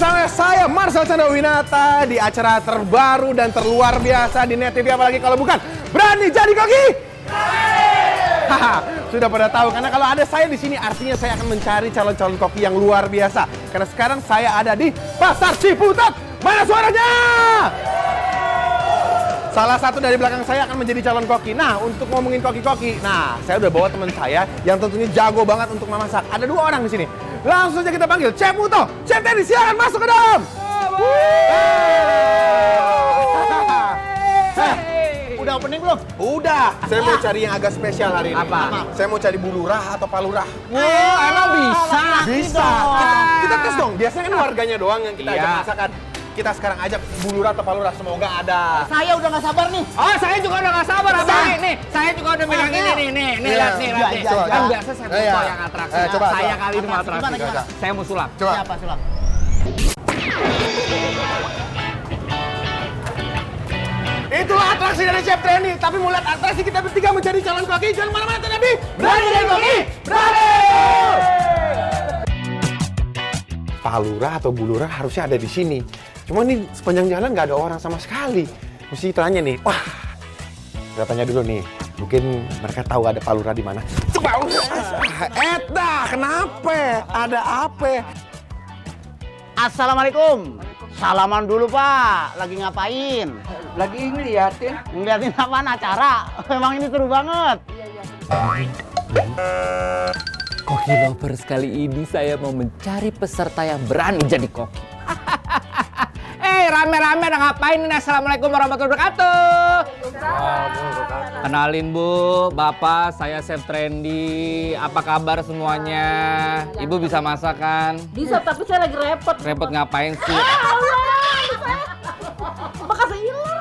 bersama saya Marcel Chandrawinata di acara terbaru dan terluar biasa di Net TV, apalagi kalau bukan Berani Jadi Koki. Haha, sudah pada tahu karena kalau ada saya di sini artinya saya akan mencari calon-calon koki yang luar biasa. Karena sekarang saya ada di Pasar Ciputat. Mana suaranya? Salah satu dari belakang saya akan menjadi calon koki. Nah, untuk ngomongin koki-koki, nah saya udah bawa teman saya yang tentunya jago banget untuk memasak. Ada 2 orang di sini. Langsung saja kita panggil Chef Muto, Chef Teddy, silakan masuk ke dalam. Udah opening belum? Udah. Saya mau cari yang agak spesial hari ini. Apa? Saya mau cari bulurah atau palurah. Emang bisa? Bisa. Kita tes dong. Biasanya kan warganya doang yang kita ajak masakan. Kita sekarang ajak bulurah atau palurah. Semoga ada. Saya udah nggak sabar nih. Oh, saya juga udah nggak sabar. Nih, saya juga udah megang ini nih. Lihat nih. Kan biasa saya Muto yang atraksi. Saya kali ini mau atraksi. Saya mau sulap. Siapa sulap? Itulah atraksi dari Chef Trendy. Tapi mau lihat atraksi kita bertiga menjadi calon koki. Jangan mana-mana, Nabi. Berani Jadi Koki. Berani! Palurah atau bulurah harusnya ada di sini. Cuma nih sepanjang jalan nggak ada orang sama sekali. Mesti tanya nih. Wah, kita tanya dulu nih. Mungkin mereka tahu ada palurah di mana. Coba. Eda, kenapa? Ada apa? Assalamualaikum. Salaman dulu Pak. Lagi ngapain? Lagi ngeliatin. Ngeliatin apaan acara? Memang ini seru banget. Koki Lovers, kali ini saya mau mencari peserta yang berani jadi koki. Rame-rame ada ngapain ini? Assalamualaikum warahmatullahi wabarakatuh. Kenalin Bu, Bapak, saya Chef Trendy. Apa kabar semuanya? Ibu bisa masak kan? Bisa, tapi saya lagi repot. Repot ngapain sih? Makasih hilang.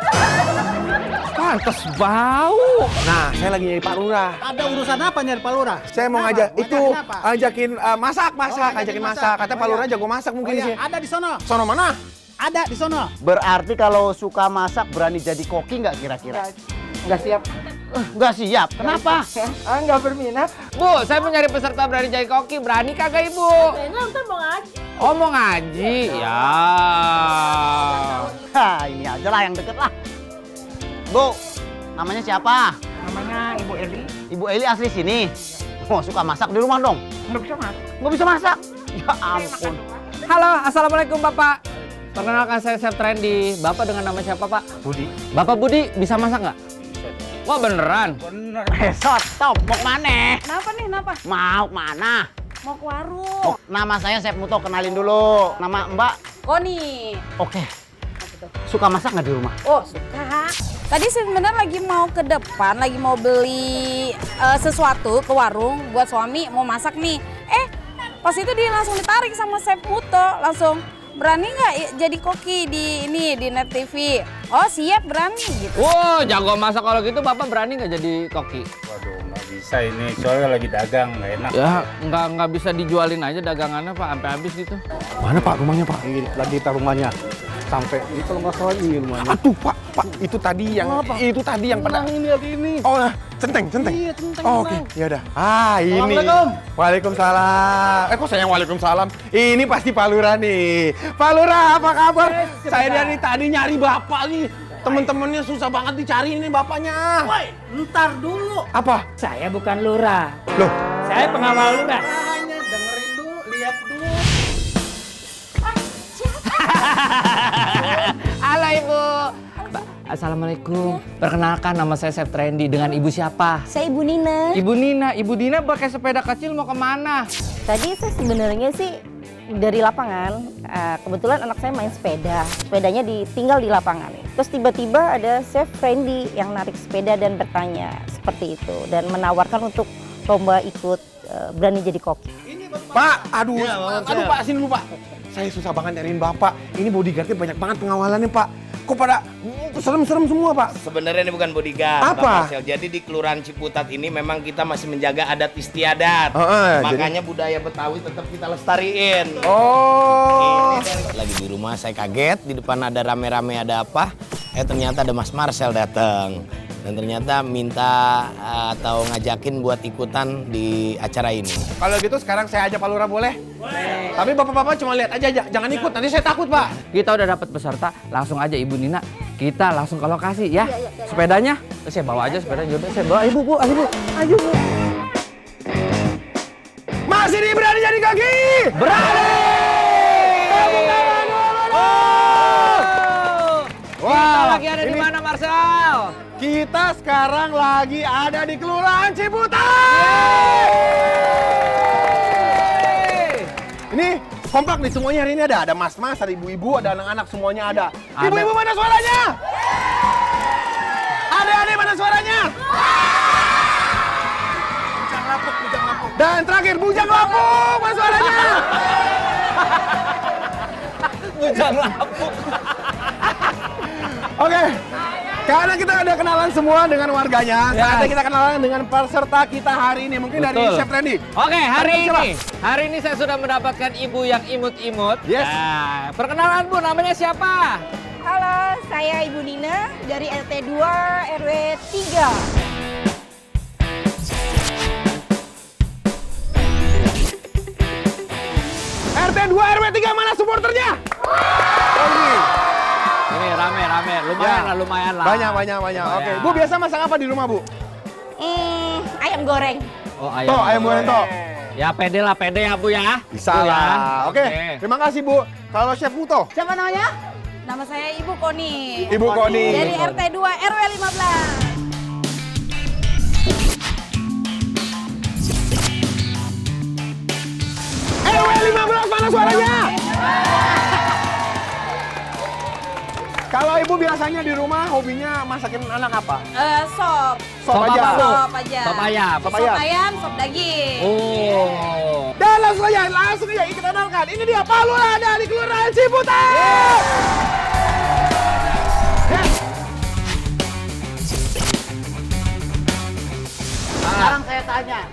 Pantes bau. Nah, saya lagi nyari palurah. Ada urusan apa nyari palurah? Saya mau ngajak itu, ajakin masak, ajakin masak. Katanya palurah jago masak mungkin di sini. Ada di sono. Sono mana? Ada di sono. Berarti kalau suka masak berani jadi koki nggak kira-kira? Nggak siap. Nggak siap. Kenapa? Nggak berminat. Bu, saya mau nyari peserta berani jadi koki. Berani kagak Ibu? Nah, ntar mau ngaji. Oh, mau ngaji? Ya. Hah, ini aja lah yang deket lah. Bu, namanya siapa? Namanya Ibu Eli. Ibu Eli asli sini. Oh, suka masak di rumah dong? Nggak bisa masak. Nggak bisa masak? Ya ampun. Halo, assalamualaikum Bapak. Perkenalkan saya Chef Trendy. Bapak dengan nama siapa Pak? Budi. Bapak Budi bisa masak nggak? Wah beneran? Bener. Stop. Mau kemana? Kenapa nih, kenapa? Mau kemana? Mau ke warung. Nama saya Chef Muto, kenalin dulu. Nama Mbak. Koni. Oke. Suka masak nggak di rumah? Oh, suka. Tadi sebenarnya lagi mau ke depan, lagi mau beli sesuatu ke warung buat suami, mau masak nih. Pas itu dia langsung ditarik sama Chef Muto, langsung berani nggak jadi koki di Net TV? Oh siap, berani gitu. Wow, jago masak kalau gitu Bapak berani nggak jadi koki? Waduh, nggak bisa ini. Soalnya lagi dagang, nggak enak. Ya, nggak bisa dijualin aja dagangannya Pak, sampai habis gitu. Mana Pak rumahnya Pak? Lagi kita rumahnya. Sampai ini kalau nggak salah ini rumahnya. Aduh Pak, itu tadi yang pada ini. Oh, centeng. Iya, centeng. Oh, oke, ya udah. Ini. Assalamualaikum. Waalaikumsalam. Kok saya yang waalaikumsalam? Ini pasti Palurah nih. Palurah, apa kabar? Saya dari tadi nyari Bapak nih. Temen-temennya susah banget dicari ini bapaknya. Woi, ntar dulu. Apa? Saya bukan lurah. Loh, Saya pengawal lurah. Hanya dengerin dulu, lihat dulu. Halo Ibu. Assalamualaikum. Perkenalkan nama saya Chef Trendy. Dengan Ibu siapa? Saya Ibu Nina. Ibu Dina pakai sepeda kecil mau kemana? Tadi saya sebenarnya sih dari lapangan. Kebetulan anak saya main sepeda. Sepedanya ditinggal di lapangan. Terus tiba-tiba ada Chef Trendy yang narik sepeda dan bertanya seperti itu. Dan menawarkan untuk lomba ikut berani jadi koki. Pak, aduh Pak, sini dulu Pak. Saya susah banget nyariin Bapak. Ini bodyguardnya banyak banget pengawalannya Pak. Kok pada serem-serem semua Pak? Sebenarnya ini bukan bodyguard, Apa? Pak Marcel. Jadi di Kelurahan Ciputat ini memang kita masih menjaga adat istiadat. Makanya budaya Betawi tetap kita lestariin. Oh. Lagi di rumah saya kaget, di depan ada rame-rame ada apa? Ternyata ada Mas Marcel datang. dan ternyata minta atau ngajakin buat ikutan di acara ini. Kalau gitu sekarang saya ajak Pak Lurah boleh? Boleh. Tapi bapak-bapak cuma lihat aja, jangan ikut, nanti saya takut Pak. Kita udah dapat peserta, langsung aja Ibu Nina. Kita langsung ke lokasi ya. Sepedanya, saya bawa aja sepedanya. Yaudah, saya bawa. Ayo Bu, ayo Bu. Ayo Bu. Masih di Berani Jadi Koki! Berani! Tepuk tangan dulu! Kita lagi ada di mana, Marcel? Kita sekarang lagi ada di Kelurahan Ciputat! Ini kompak nih semuanya hari ini ada mas-mas, ada ibu-ibu, ada anak-anak semuanya ada. Ibu-ibu mana suaranya? Adik-adik mana suaranya? Bujang lapuk. Dan terakhir bujang lapuk, mana suaranya? Bujang lapuk. Oke, karena kita ada kenalan semua dengan warganya, saatnya kita kenalan dengan peserta kita hari ini. Mungkin dari Chef Trendy. Oke, hari ini saya sudah mendapatkan ibu yang imut-imut. Yes. Nah, perkenalan Bu, namanya siapa? Halo, saya Ibu Nina dari RT 2 RW 3. RT 2 RW 3 mana supporternya? Oh ini. Ini rame, lumayan lah. Banyak. Oke, Bu biasa masak apa di rumah, Bu? Ayam goreng. Oh, Ayam goreng toh. Ya pede ya Bu ya. Bisa Bu, ya. lah. Oke, terima kasih Bu. Kalau Chef Puto? Siapa namanya? Nama saya Ibu Koni. Ibu Koni. Dari RT 2 RW 15. RW 15 mana suaranya? Kalau Ibu biasanya di rumah hobinya masakin anak apa? Sop. Sop aja. Sop aja. Sop ayam. Sop Sop ayam. ayam, sop daging. Oh. Dan langsung aja kita kenalkan. Ini dia Pak Lurah dari Kelurahan Ciputat. Sekarang saya tanya,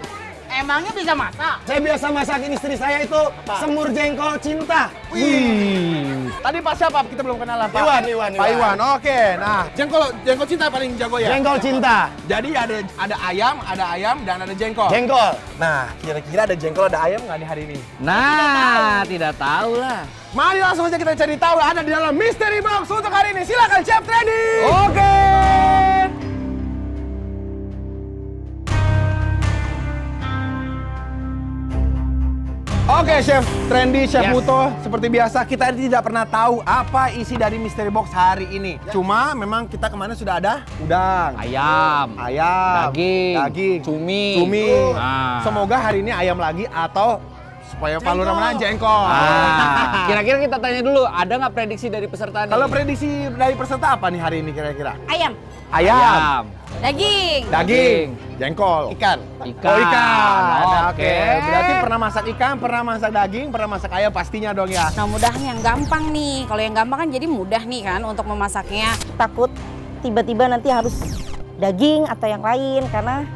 emangnya bisa masak? Saya biasa masakin istri saya itu semur jengkol cinta. Wih. Tadi Pak siapa? Kita belum kenalan Pak. Iwan. Pak Iwan. Oke. Nah, jengkol cinta paling jago ya. Jengkol cinta. Jadi ada ayam dan ada jengkol. Jengkol. Nah, kira-kira ada jengkol ada ayam nggak di hari ini? Nah, tidak tahu lah. Mari langsung saja kita cari tahu ada di dalam Mystery Box untuk hari ini. Silakan Chef Trendy. Oke. Oke, Chef Trendy, Chef Yes. Muto, seperti biasa kita tidak pernah tahu apa isi dari Mystery Box hari ini. Cuma memang kita kemarin sudah ada udang, Ayam. Daging. Cumi. Nah. Semoga hari ini ayam lagi atau supaya Pak Lurah menang jengkol. Kira-kira kita tanya dulu, ada nggak prediksi dari peserta nih? Kalau prediksi dari peserta apa nih hari ini kira-kira? Ayam. Ayam. Daging. Jengkol. Ikan. Ikan. Oh, ikan. Ada, Oke. Berarti pernah masak ikan, pernah masak daging, pernah masak ayam pastinya dong ya. Nah, mudahan yang gampang nih. Kalau yang gampang kan jadi mudah nih kan untuk memasaknya. Takut tiba-tiba nanti harus daging atau yang lain karena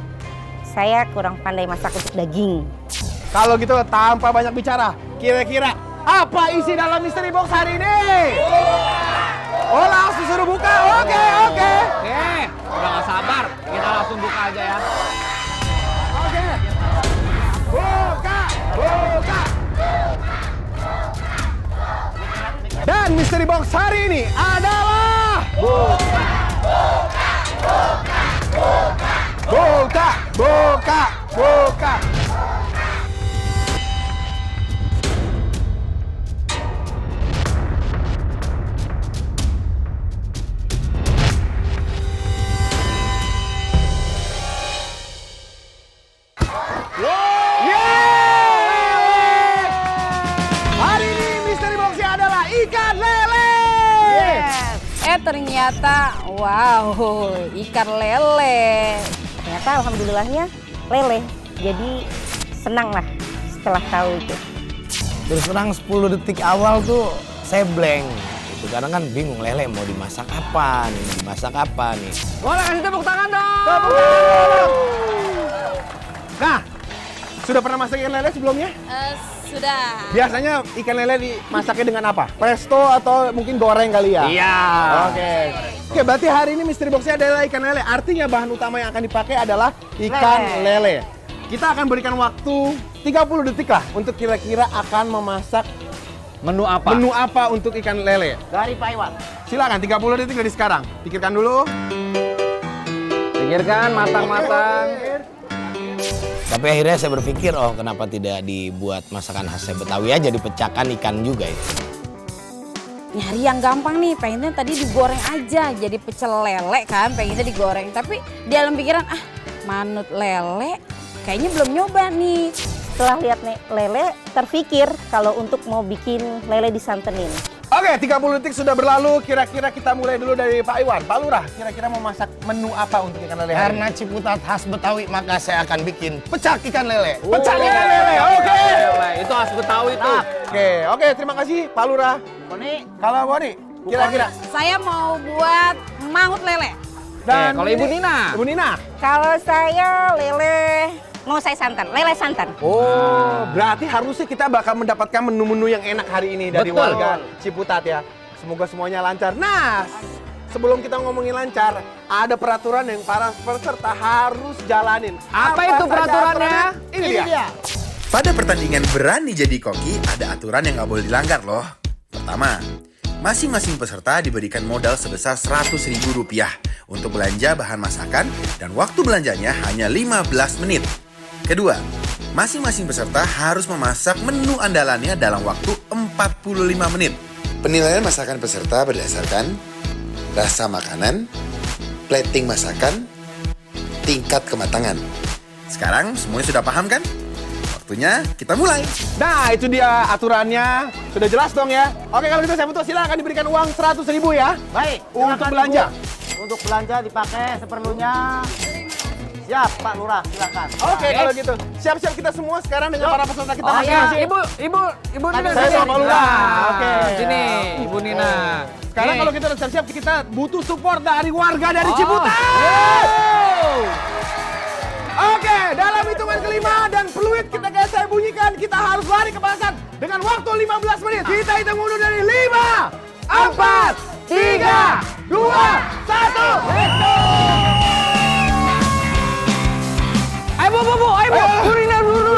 saya kurang pandai masak untuk daging. Kalau gitu tanpa banyak bicara, kira-kira apa isi dalam Mystery Box hari ini? Oh, langsung suruh buka. Oke. Oke, udah nggak sabar. Kita langsung buka aja ya. Oke. Buka. Dan Mystery Box hari ini adalah buka. Hari ini Mystery Box-nya adalah ikan lele. Ternyata wow, ikan lele. Ternyata alhamdulillahnya lele. Jadi senang lah setelah tahu itu. Terus terang 10 detik awal tuh saya blank. Itu karena kan bingung lele mau dimasak apa nih. Boleh kasih tepuk tangan dong. Nah, Sudah pernah masak ikan lele sebelumnya? Sudah. Biasanya ikan lele dimasaknya dengan apa? Presto atau mungkin goreng kali ya? Iya. Oke, berarti hari ini mystery box-nya adalah ikan lele. Artinya bahan utama yang akan dipakai adalah ikan lele. Kita akan berikan waktu 30 detik lah untuk kira-kira akan memasak Menu apa? menu apa untuk ikan lele. Dari Pak Iwan. Silakan 30 detik dari sekarang. Pikirkan dulu. Pikirkan matang-matang. Tapi akhirnya saya berpikir, oh kenapa tidak dibuat masakan khas Betawi aja, dipecahkan ikan juga itu. Nyari yang gampang nih, pengennya tadi digoreng aja. Jadi pecel lele kan, pengennya digoreng. Tapi di dalam pikiran, manut lele kayaknya belum nyoba nih. Setelah lihat lele, terpikir kalau untuk mau bikin lele disantenin. Oke, 30 detik sudah berlalu. Kira-kira kita mulai dulu dari Pak Iwan. Pak Lurah, kira-kira mau masak menu apa untuk ikan lele? Karena Ciputat khas Betawi, maka saya akan bikin pecak ikan lele. Pecah ikan lele, oke. Itu khas Betawi tuh. Oke, terima kasih Pak Lurah. Boni. Kalau Boni, kira-kira. Saya mau buat mangut lele. Dan kalau Ibu Nina? Ibu Nina. Kalau saya lele, mau saya santan, lele santan. Oh, berarti harusnya kita bakal mendapatkan menu-menu yang enak hari ini dari Betul. warga Ciputat ya. Semoga semuanya lancar. Nah, sebelum kita ngomongin lancar, ada peraturan yang para peserta harus jalanin. Apa itu saja peraturannya? Ini dia. Pada pertandingan berani jadi koki, ada aturan yang nggak boleh dilanggar loh. Pertama, masing-masing peserta diberikan modal sebesar Rp100.000 untuk belanja bahan masakan dan waktu belanjanya hanya 15 menit. Kedua, masing-masing peserta harus memasak menu andalannya dalam waktu 45 menit. Penilaian masakan peserta berdasarkan rasa makanan, plating masakan, tingkat kematangan. Sekarang semuanya sudah paham kan? Waktunya kita mulai. Nah, itu dia aturannya. Sudah jelas dong ya. Oke, kalau gitu saya butuh silakan diberikan uang 100.000 ya. Baik. Untuk silakan, belanja. Ibu. Untuk belanja dipakai seperlunya. Siap, Pak Lurah, silakan. Oke, kalau gitu. Siap-siap kita semua sekarang dengan para peserta kita masing-masing. Ibu Nina. Saya sama Pak Lurah. Oke. Sini, Ibu Nina. Sekarang kalau kita udah siap-siap, kita butuh support dari warga dari Ciputat. Oke, dalam hitungan kelima dan peluit kayak saya bunyikan, kita harus lari ke pasar dengan waktu 15 menit. Kita hitung mundur dari 5, 4, 3, 2, 1. Ayo, Bu. Bu Nina dulu.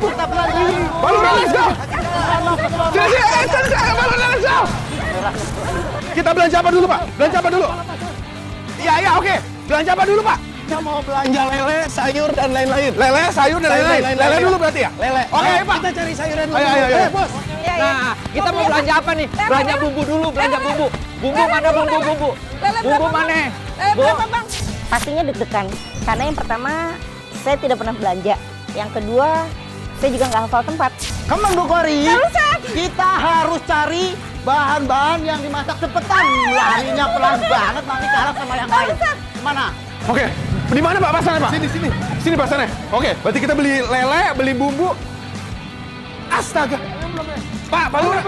Kita belanja. Balura, let's go. Sini, Balura, let's go. Kita belanja apa dulu, Pak? Belanja apa dulu? Iya, oke. Belanja apa dulu, Pak? Kita mau belanja lele, sayur, dan lain-lain. Lele, sayur, dan lain-lain. Lele dulu berarti ya? Lele. Oke, Pak. Kita cari sayuran dulu. Ayo. Bos. Nah, kita mau belanja apa nih? Belanja bumbu dulu, belanja bumbu. Bumbu mana bumbu? Bumbu mana? Bu. Pastinya deg-degan, karena yang pertama saya tidak pernah belanja. Yang kedua, saya juga nggak hafal tempat. Kemang Bu Kori, kita harus cari bahan-bahan yang dimasak cepetan. Larinya pelan banget, nanti kalah sama yang lain. Mana? Oke. Di mana, Pak, pasannya, Pak? Sini. Sini pasannya. Oke, berarti kita beli lele, beli bumbu. Astaga. Pak Lurah.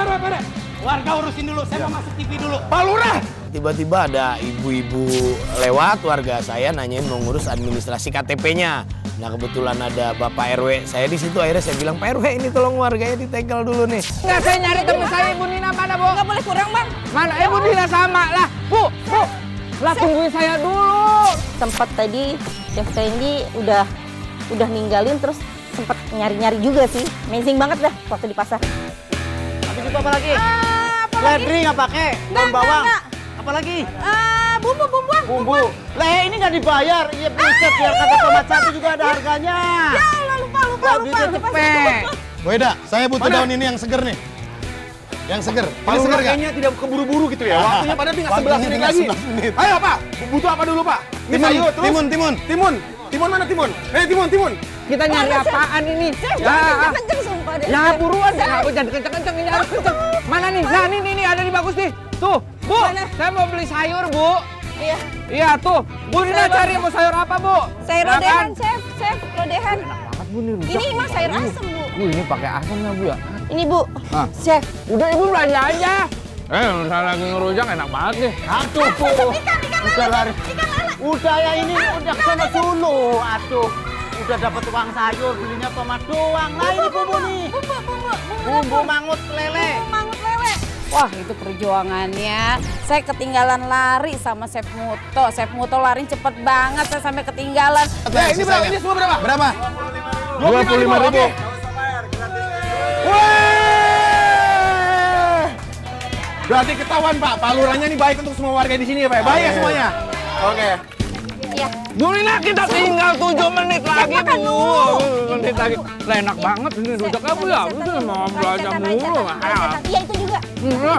Warga urusin dulu, saya mau masuk TV dulu. Pak Lurah. Tiba-tiba ada ibu-ibu lewat, warga saya nanyain mau ngurus administrasi KTP-nya. Nah, kebetulan ada Bapak RW saya di situ, akhirnya saya bilang, Pak RW ini tolong warganya ditegel dulu nih. Nggak, saya nyari teman saya, Ibu Nina mana, Bu? Nggak boleh kurang, Bang. Mana? Ibu Nina sama lah. Bu. Lah, tungguin saya dulu. Sempat tadi Chef Candy udah ninggalin, terus sempat nyari-nyari juga sih. Amazing banget dah waktu di pasar. Habis itu apa lagi? Ledri nggak pakai, daun bawang. Apa lagi? Bumbu-bumbuan. Bumbu. Ini nggak dibayar. Iya buset, biar kata tomat satu juga ada harganya. Ya Allah, lupa. Cepet. Bu Eda, saya butuh daun ini yang seger nih. Yang seger. Pak Lurah kayaknya tidak keburu-buru gitu ya. Waktunya padahal tinggal 11 menit lagi. Ayo, Pak. Butuh apa dulu, Pak? Ini sayur, terus. Timun. Timun mana timun? Timun. Kita nyari apaan ini? Kenceng sumpah deh. Ya buruan, jangan kenceng-kenceng, ini harus kenceng. Mana nih? Nah ini ada di bagus nih. Tuh, Bu, saya mau beli sayur, Bu. Iya tuh. Bu Nina cari mau sayur apa, Bu? Sayur rodehan, Chef. Rodehan. Ini mah sayur asem, Bu. Ini pakai asamnya, Bu ya? Ini Bu, Chef. Udah Ibu belanja aja. Misalnya lagi ngerujak enak banget deh. Aduh, Bu. Udah lari. Udah ya ini, udah kesana dulu. Aduh. udah dapat uang sayur, belinya tomat doang. Nah ini bumbu nih. Bumbu mangut lele. Mangut lele. Wah, itu perjuangannya. Saya ketinggalan lari sama Chef Muto. Chef Muto lari cepet banget, saya sampai ketinggalan. Ini berapa? Ini semua berapa? Berapa? 25.000. Wih! Berarti ketahuan Pak, palurannya ini baik untuk semua warga di sini ya Pak? Baik ya semuanya? Oke. Iya. Bu Lina, kita tinggal 7 menit lagi, Bu. Menit lagi. Lah, enak banget ini rujaknya, Bu ya. Itu mau belanja mulu. Iya itu juga.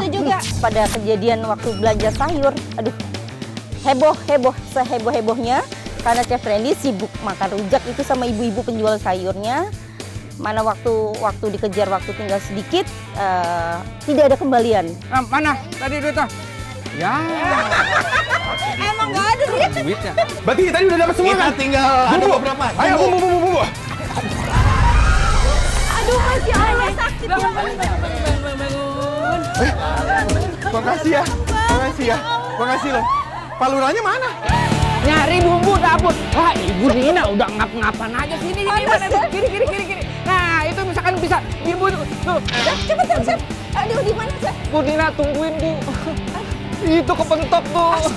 Itu juga. Pada kejadian waktu belanja sayur, aduh, heboh, seheboh-hebohnya. Karena Chef Randy sibuk makan rujak itu sama ibu-ibu penjual sayurnya. Mana waktu dikejar waktu tinggal sedikit, tidak ada kembalian. Nah, mana? Tadi duitnya? Ya. Emang nggak ada duit. Duitnya. Berarti tadi udah dapat semua Kita kan? tinggal ada beberapa. Ayo bumbu. Aduh, masih Allah sakit. Makasih ya. Makasih loh. Palurannya mana? Nyari bumbu dapur. Wah, Ibu Nina udah ngap-ngapan aja sini. Kiri. Nah, itu misalkan bisa Ibu tuh. Cepetan, Chef. Aduh, di mana, Chef? Bu Nina tungguin, Bu. Itu kepentok tuh.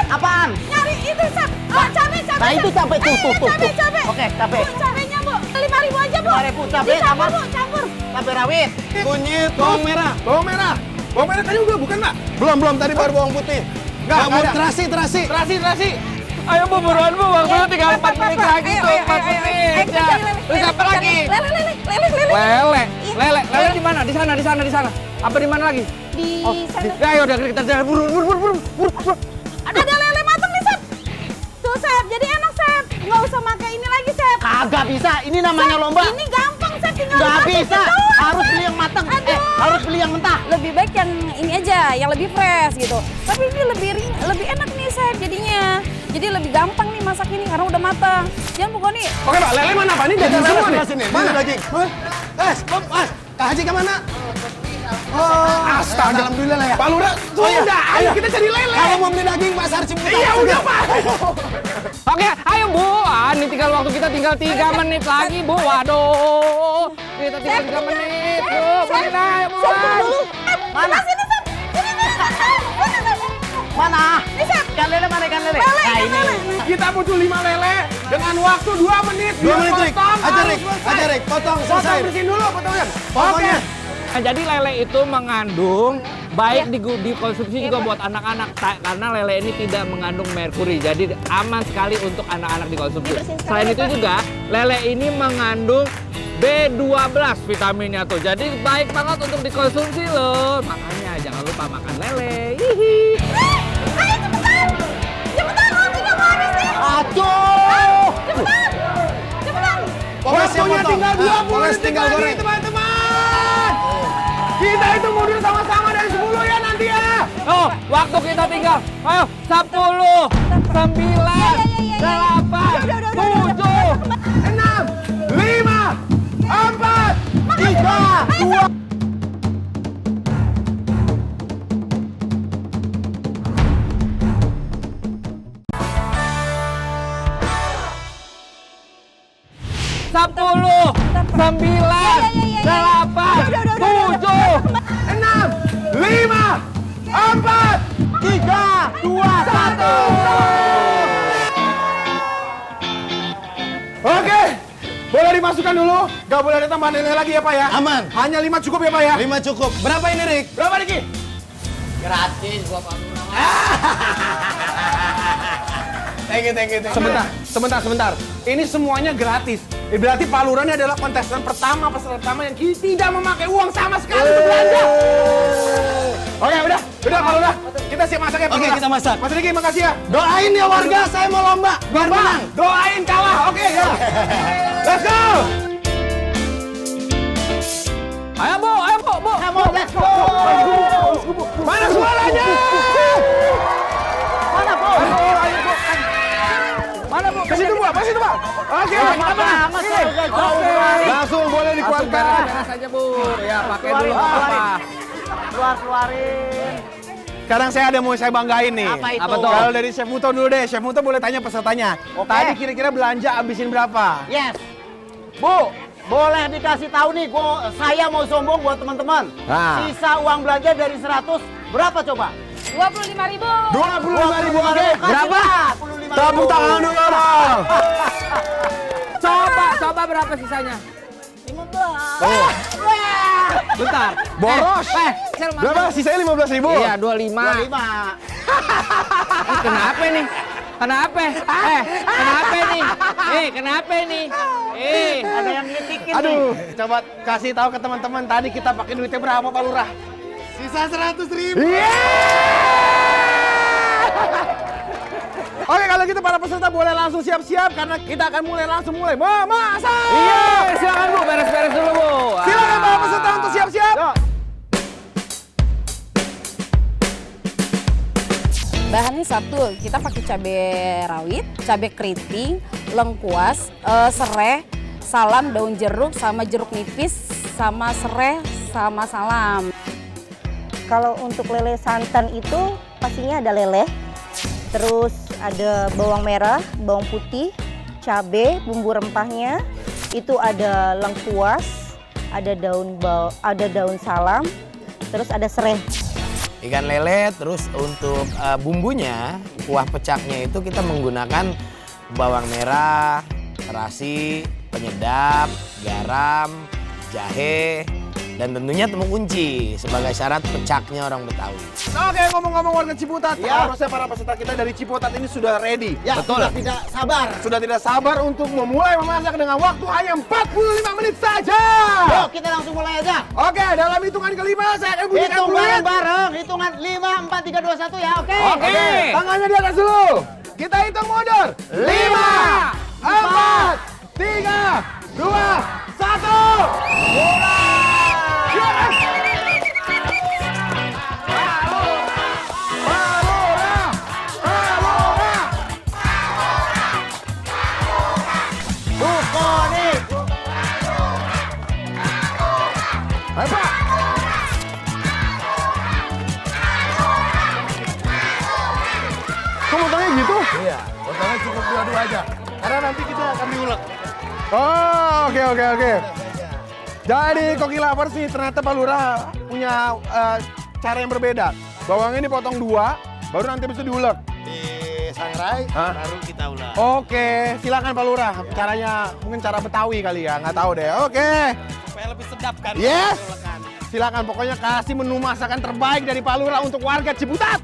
Apaan? Nyari itu, Chef. Oh, cabai. Nah itu cabai tuh. Cabai. Oke, cabai. Bu, cabainya, Bu. 5.000 aja, Bu. 5.000 cabai sama Bu, campur. cabai rawit. Kunyit, bawang merah. Bawang merah. Bawang merah tadi udah bukan Pak? Belum, tadi baru bawang putih. Nggak ada. Terasi. Ayo, Bu, buruan, Bu. Waktunya tinggal 4 menit lagi tuh. 4 menit. Ya. Terus apa lagi? Lele di mana? Di sana. Apa di mana lagi? Di sana. Ya, ayo udah kita jalan buru. Ada lele matang nih, Chef. Tuh, Chef. Jadi enak, Chef. Nggak usah pakai ini lagi, Chef. Kagak bisa, ini namanya lomba. Ini gampang, Chef. Tinggal Nggak dimasukin bisa, doang. harus beli yang matang. Harus beli yang mentah. Lebih baik yang ini aja, yang lebih fresh gitu. Tapi ini lebih enak nih, Chef, jadinya. Jadi lebih gampang nih masak ini karena udah matang. Jangan bukan nih. Oke Pak, lele mana Pak? Ini daging semua nih. Sini, Mana? daging. Mas, Kak Haji kemana? Oh, Astaga. alhamdulillah lah ya. Pak Lurah, sudah. Ayo kita cari lele. Kalau mau beli daging Pasar Ciputat. Iya udah Pak. Oke, ayo Bu. Ini tinggal waktu kita tinggal 3 menit lagi, Bu. Waduh. Kita tinggal 3 menit. Bu, Nina, ayo buruan. Mana? Sini, Chef. Mana? Ikan lele mana ikan lele? Nah ini. Kita butuh 5 lele dengan waktu 2 menit. 2 menit, Rik. Potong, Aja, harus Rik. selesai. Aja, Rik. Potong, Potong, selesai. bersihin dulu potongan. Pokoknya. Nah, jadi lele itu mengandung baik dikonsumsi juga buat anak-anak karena lele ini tidak mengandung merkuri. Jadi aman sekali untuk anak-anak dikonsumsi. Selain itu juga lele ini mengandung B12 vitaminnya tuh. Jadi baik banget untuk dikonsumsi loh. Makanya jangan lupa makan lele. Hihi. Ayo cepetan. Cepetan, waktunya mau habis nih. Aduh. Cepetan. Waktunya tinggal 20 detik tinggal lagi goreng. teman-teman. Kita itu mundur sama-sama dari 10 ya nanti ya. Oh, waktu kita tinggal. Ayo, 10, 9, 8, 7. 6, 5, 4, 3, 2. Sepuluh, 9, 8, 7. 6, 5, 4, 3, 2, 1. Oke, boleh dimasukkan dulu. Gak boleh ada tambahan nilai lagi ya Pak ya? Aman. Hanya 5 cukup ya Pak ya? 5 cukup. Berapa ini, Rik? Berapa Diki? Gratis gua Pak Lurah. Thank you. Sebentar. Ini semuanya gratis. Berarti Pak Lurah ini adalah kontestan pertama, peserta pertama yang tidak memakai uang sama sekali untuk belanja. Oke, udah Pak Lurah. Kita siap masak ya Pak Oke, Lurah. kita masak. Mas Riki, makasih ya. Doain ya warga, saya mau lomba. Biar menang. Doain kalah, oke ya. Let's go. Ayo, Bu. Let's go. Mana suaranya? Mana Bu? Mana, Bu? Ke situ, Pak. Oke, kita menang. Langsung boleh dikeluarkan. Beres aja, Bu. Ya, pakai dulu nggak apa-apa. Keluarin. Sekarang saya ada mau saya banggain nih. Apa itu? Apa tuh? Kalau dari Chef Muto dulu deh. Chef Muto boleh tanya pesertanya. Oke. Tadi kira-kira belanja habisin berapa? Yes. Bu, boleh dikasih tahu nih, saya mau sombong buat teman-teman. Nah. Sisa uang belanja dari 100, berapa coba? 25.000. 25.000 oke. Berapa? 25.000. Tepuk tangan dulu dong. Coba berapa sisanya? 15. Bentar. Boros. Sel, Mas. Berapa? Sisanya 15.000. Iya, 25. 25. Kenapa nih? Kenapa? Kenapa nih? Kenapa nih? Ada yang ngitikin nih. Aduh, coba kasih tahu ke teman-teman tadi kita pakai duitnya berapa Pak Lurah? Sisa 100.000. Oke, kalau gitu para peserta boleh langsung siap-siap karena kita akan langsung mulai memasak. Iya, silakan Bu, beres-beres dulu Bu. Silakan para peserta untuk siap-siap. Bahannya satu, kita pakai cabai rawit, cabai keriting, lengkuas, serai, salam, daun jeruk, sama jeruk nipis, sama serai, sama salam. Kalau untuk lele santan itu pastinya ada lele, terus ada bawang merah, bawang putih, cabai, bumbu rempahnya, itu ada lengkuas, ada daun salam, terus ada serai. Ikan lele, terus untuk bumbunya, kuah pecaknya itu kita menggunakan bawang merah, terasi, penyedap, garam, jahe, dan tentunya temu kunci sebagai syarat pecaknya orang Betawi. Oke, ngomong-ngomong warga Ciputat, Ya. harusnya para peserta kita dari Ciputat ini sudah ready. Ya, Betul. sudah tidak sabar. Sudah tidak sabar untuk memulai memasak dengan waktu hanya 45 menit saja. Yuk, kita langsung mulai aja. Oke, dalam hitungan kelima saya akan bunyikan Hitung peluit. bareng-bareng, hitungan 5, 4, 3, 2, 1 ya, oke? Oke. Tangannya di atas dulu. Kita hitung mundur. 5, 4, 3, 2, 1. Mulai. Ayo, Pak. Kok motongnya gitu? Iya, potongnya cukup dua-dua aja. Karena nanti kita akan diulek. Oh, oke. Jadi Koki Lovers nih ternyata Pak Lurah punya cara yang berbeda. Bawangnya dipotong 2, baru nanti bisa diulek. Disangrai, Hah? baru kita ulek. Oke, silakan Pak Lurah. Caranya mungkin cara Betawi kali ya, nggak tahu deh. Oke. Supaya lebih sedap kan. Yes. ulekan. Silakan pokoknya kasih menu masakan terbaik dari Pak Lurah untuk warga Ciputat.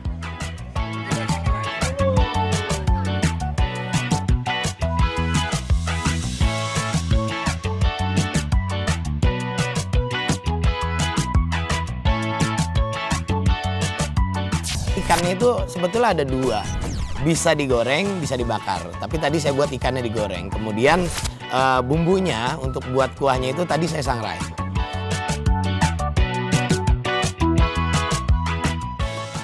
Ikannya itu sebetulnya ada 2. Bisa digoreng, bisa dibakar. Tapi tadi saya buat ikannya digoreng. Kemudian bumbunya untuk buat kuahnya itu tadi saya sangrai.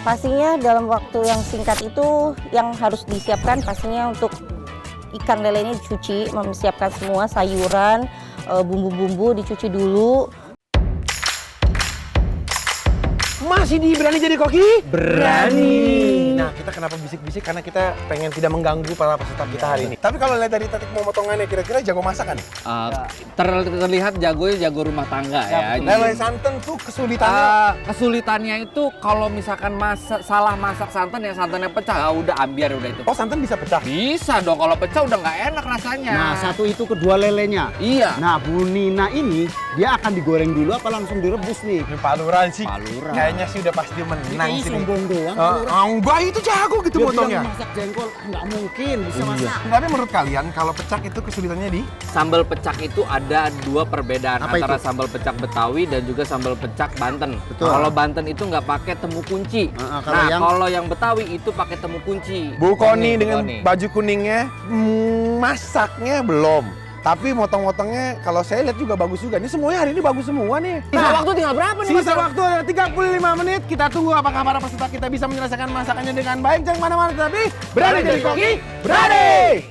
Pastinya dalam waktu yang singkat itu yang harus disiapkan pastinya untuk ikan lelenya dicuci, mempersiapkan semua sayuran, bumbu-bumbu dicuci dulu. Masih di Berani Jadi Koki? Berani. Nah, kita kenapa bisik-bisik? Karena kita pengen tidak mengganggu para peserta kita hari ini. Tapi kalau lihat dari titik pemotongannya, kira-kira jago masakan? Terlihat jago rumah tangga ya. Lele santan tuh kesulitannya. Kesulitannya itu kalau misalkan salah masak santan ya santannya pecah, udah ambiar udah itu. Oh, santan bisa pecah? Bisa dong, kalau pecah udah nggak enak rasanya. Nah, satu itu kedua lelenya. Iya. Nah, Bu Nina ini, dia akan digoreng dulu apa langsung direbus nih? Ini Pak Lurah sih. Pak Lurah. Kayaknya sih udah pasti menang Kayaknya sih. sombong doang. Enggak, itu jago gitu Dia motongnya. bilang masak jengkol, nggak mungkin bisa masak. Tapi menurut kalian kalau pecak itu kesulitannya di? Sambal pecak itu ada 2 perbedaan Apa antara itu? sambal pecak Betawi dan juga sambal pecak Banten. Betul. Kalau Banten itu nggak pakai temu kunci. Kalau yang Betawi itu pakai temu kunci. Bu Koni dengan Koni. baju kuningnya masaknya belum. Tapi motong-motongnya kalau saya lihat juga bagus juga. Ini semuanya hari ini bagus semua nih. Sisa waktu tinggal berapa nih? Sisa waktu ada 35 menit. Kita tunggu apakah para peserta kita bisa menyelesaikan masakannya dengan baik. Jangan mana-mana, tapi berani jadi koki, berani!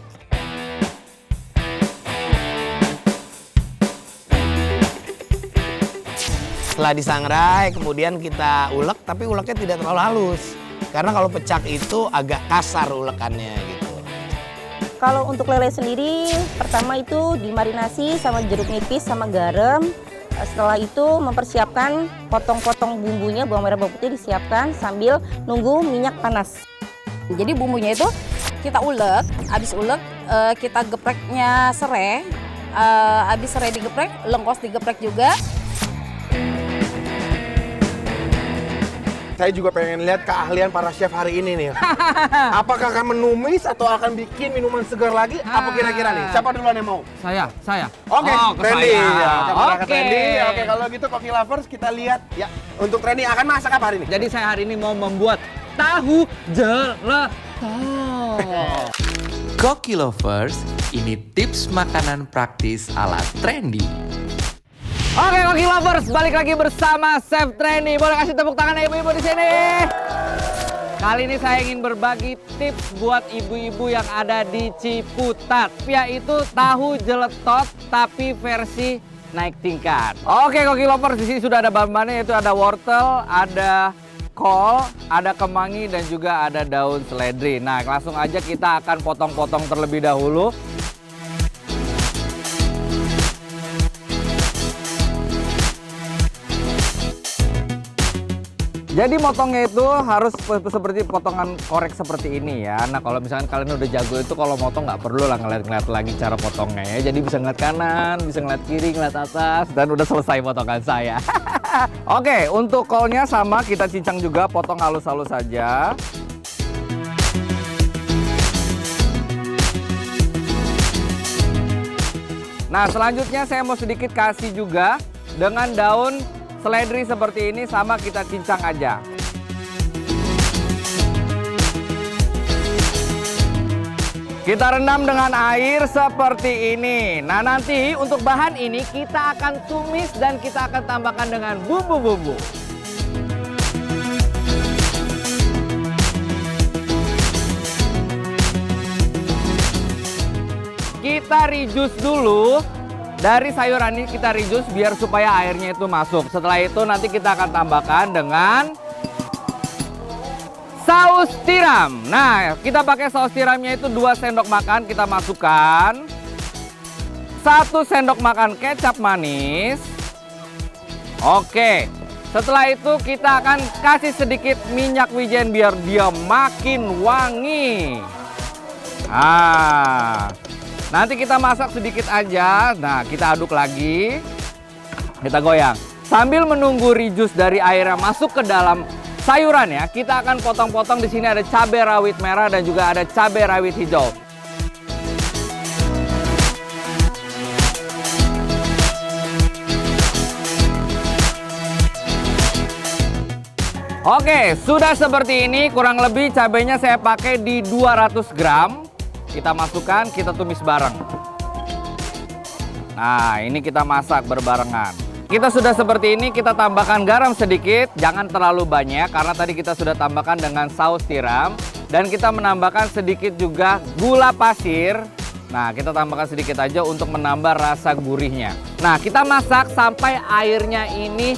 Setelah disangrai, kemudian kita ulek, tapi uleknya tidak terlalu halus. Karena kalau pecak itu agak kasar ulekannya gitu. Kalau untuk lele sendiri, pertama itu dimarinasi sama jeruk nipis sama garam. Setelah itu mempersiapkan potong-potong bumbunya, bawang merah, bawang putih disiapkan sambil nunggu minyak panas. Jadi bumbunya itu kita ulek, habis ulek kita gepreknya serai, habis serai digeprek, lengkos digeprek juga. Saya juga pengen lihat keahlian para chef hari ini nih. Apakah akan menumis atau akan bikin minuman segar lagi? Apa kira-kira nih? Siapa duluan yang mau? Saya. Oke, Oh, ke Trendy. saya. Ya, coba ke Oke. Trendy. Oke, kalau gitu Coffee Lovers kita lihat ya. Untuk Trendy akan masak apa hari ini? Jadi saya hari ini mau membuat tahu gelato. Koki Lovers, ini tips makanan praktis ala Trendy. Oke, Koki Lovers, balik lagi bersama Chef Trendy. Boleh kasih tepuk tangan ya ibu-ibu di sini. Kali ini saya ingin berbagi tips buat ibu-ibu yang ada di Ciputat, yaitu tahu jeletot tapi versi naik tingkat. Oke, Koki Lovers, di sini sudah ada bahan-bahannya, yaitu ada wortel, ada kol, ada kemangi, dan juga ada daun seledri. Nah, langsung aja kita akan potong-potong terlebih dahulu. Jadi motongnya itu harus seperti potongan korek seperti ini ya. Nah kalau misalkan kalian udah jago itu kalau motong nggak perlu lah ngeliat-ngeliat lagi cara potongnya ya. Jadi bisa ngeliat kanan, bisa ngeliat kiri, ngeliat atas, dan udah selesai potongan saya. Oke, untuk kolnya sama kita cincang juga, potong halus-halus saja. Nah selanjutnya saya mau sedikit kasih juga dengan daun seledri seperti ini, sama kita cincang aja. Kita rendam dengan air seperti ini. Nah nanti untuk bahan ini kita akan tumis dan kita akan tambahkan dengan bumbu-bumbu. Kita rijus dulu. Dari sayuran ini kita rijus biar supaya airnya itu masuk. Setelah itu nanti kita akan tambahkan dengan saus tiram. Nah, kita pakai saus tiramnya itu 2 sendok makan kita masukkan. 1 sendok makan kecap manis. Oke. Setelah itu kita akan kasih sedikit minyak wijen biar dia makin wangi. Nanti kita masak sedikit aja. Nah, kita aduk lagi. Kita goyang. Sambil menunggu rijus dari airnya masuk ke dalam sayurannya, kita akan potong-potong. Di sini ada cabai rawit merah dan juga ada cabai rawit hijau. Oke, sudah seperti ini. Kurang lebih cabainya saya pakai di 200 gram. Kita masukkan, kita tumis bareng. Nah, ini kita masak berbarengan. Kita sudah seperti ini, kita tambahkan garam sedikit, jangan terlalu banyak karena tadi kita sudah tambahkan dengan saus tiram. Dan kita menambahkan sedikit juga gula pasir. Nah, kita tambahkan sedikit aja untuk menambah rasa gurihnya. Nah, kita masak sampai airnya ini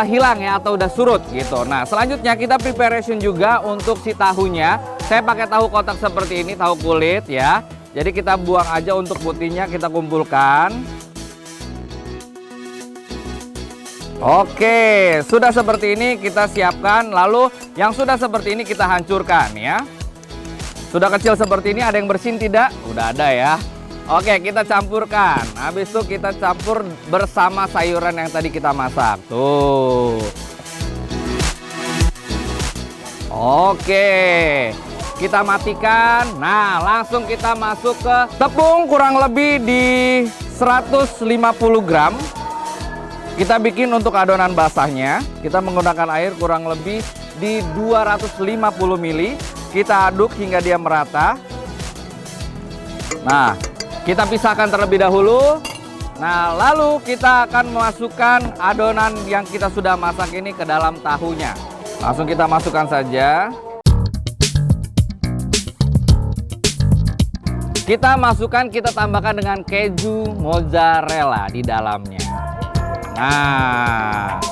hilang ya, atau udah surut gitu. Nah, selanjutnya kita preparation juga untuk si tahunya. Saya pakai tahu kotak seperti ini, tahu kulit ya. Jadi kita buang aja untuk putihnya, kita kumpulkan. Oke, sudah seperti ini kita siapkan. Lalu yang sudah seperti ini kita hancurkan ya. Sudah kecil seperti ini, ada yang bersin tidak? Udah ada ya. Oke, kita campurkan. Habis itu kita campur bersama sayuran yang tadi kita masak. Tuh. Oke. Kita matikan. Nah, langsung kita masuk ke tepung kurang lebih di 150 gram. Kita bikin untuk adonan basahnya. Kita menggunakan air kurang lebih di 250 ml. Kita aduk hingga dia merata. Nah, kita pisahkan terlebih dahulu. Nah, lalu kita akan memasukkan adonan yang kita sudah masak ini ke dalam tahunya. Langsung kita masukkan saja. Kita masukkan, kita tambahkan dengan keju mozzarella di dalamnya. Nah.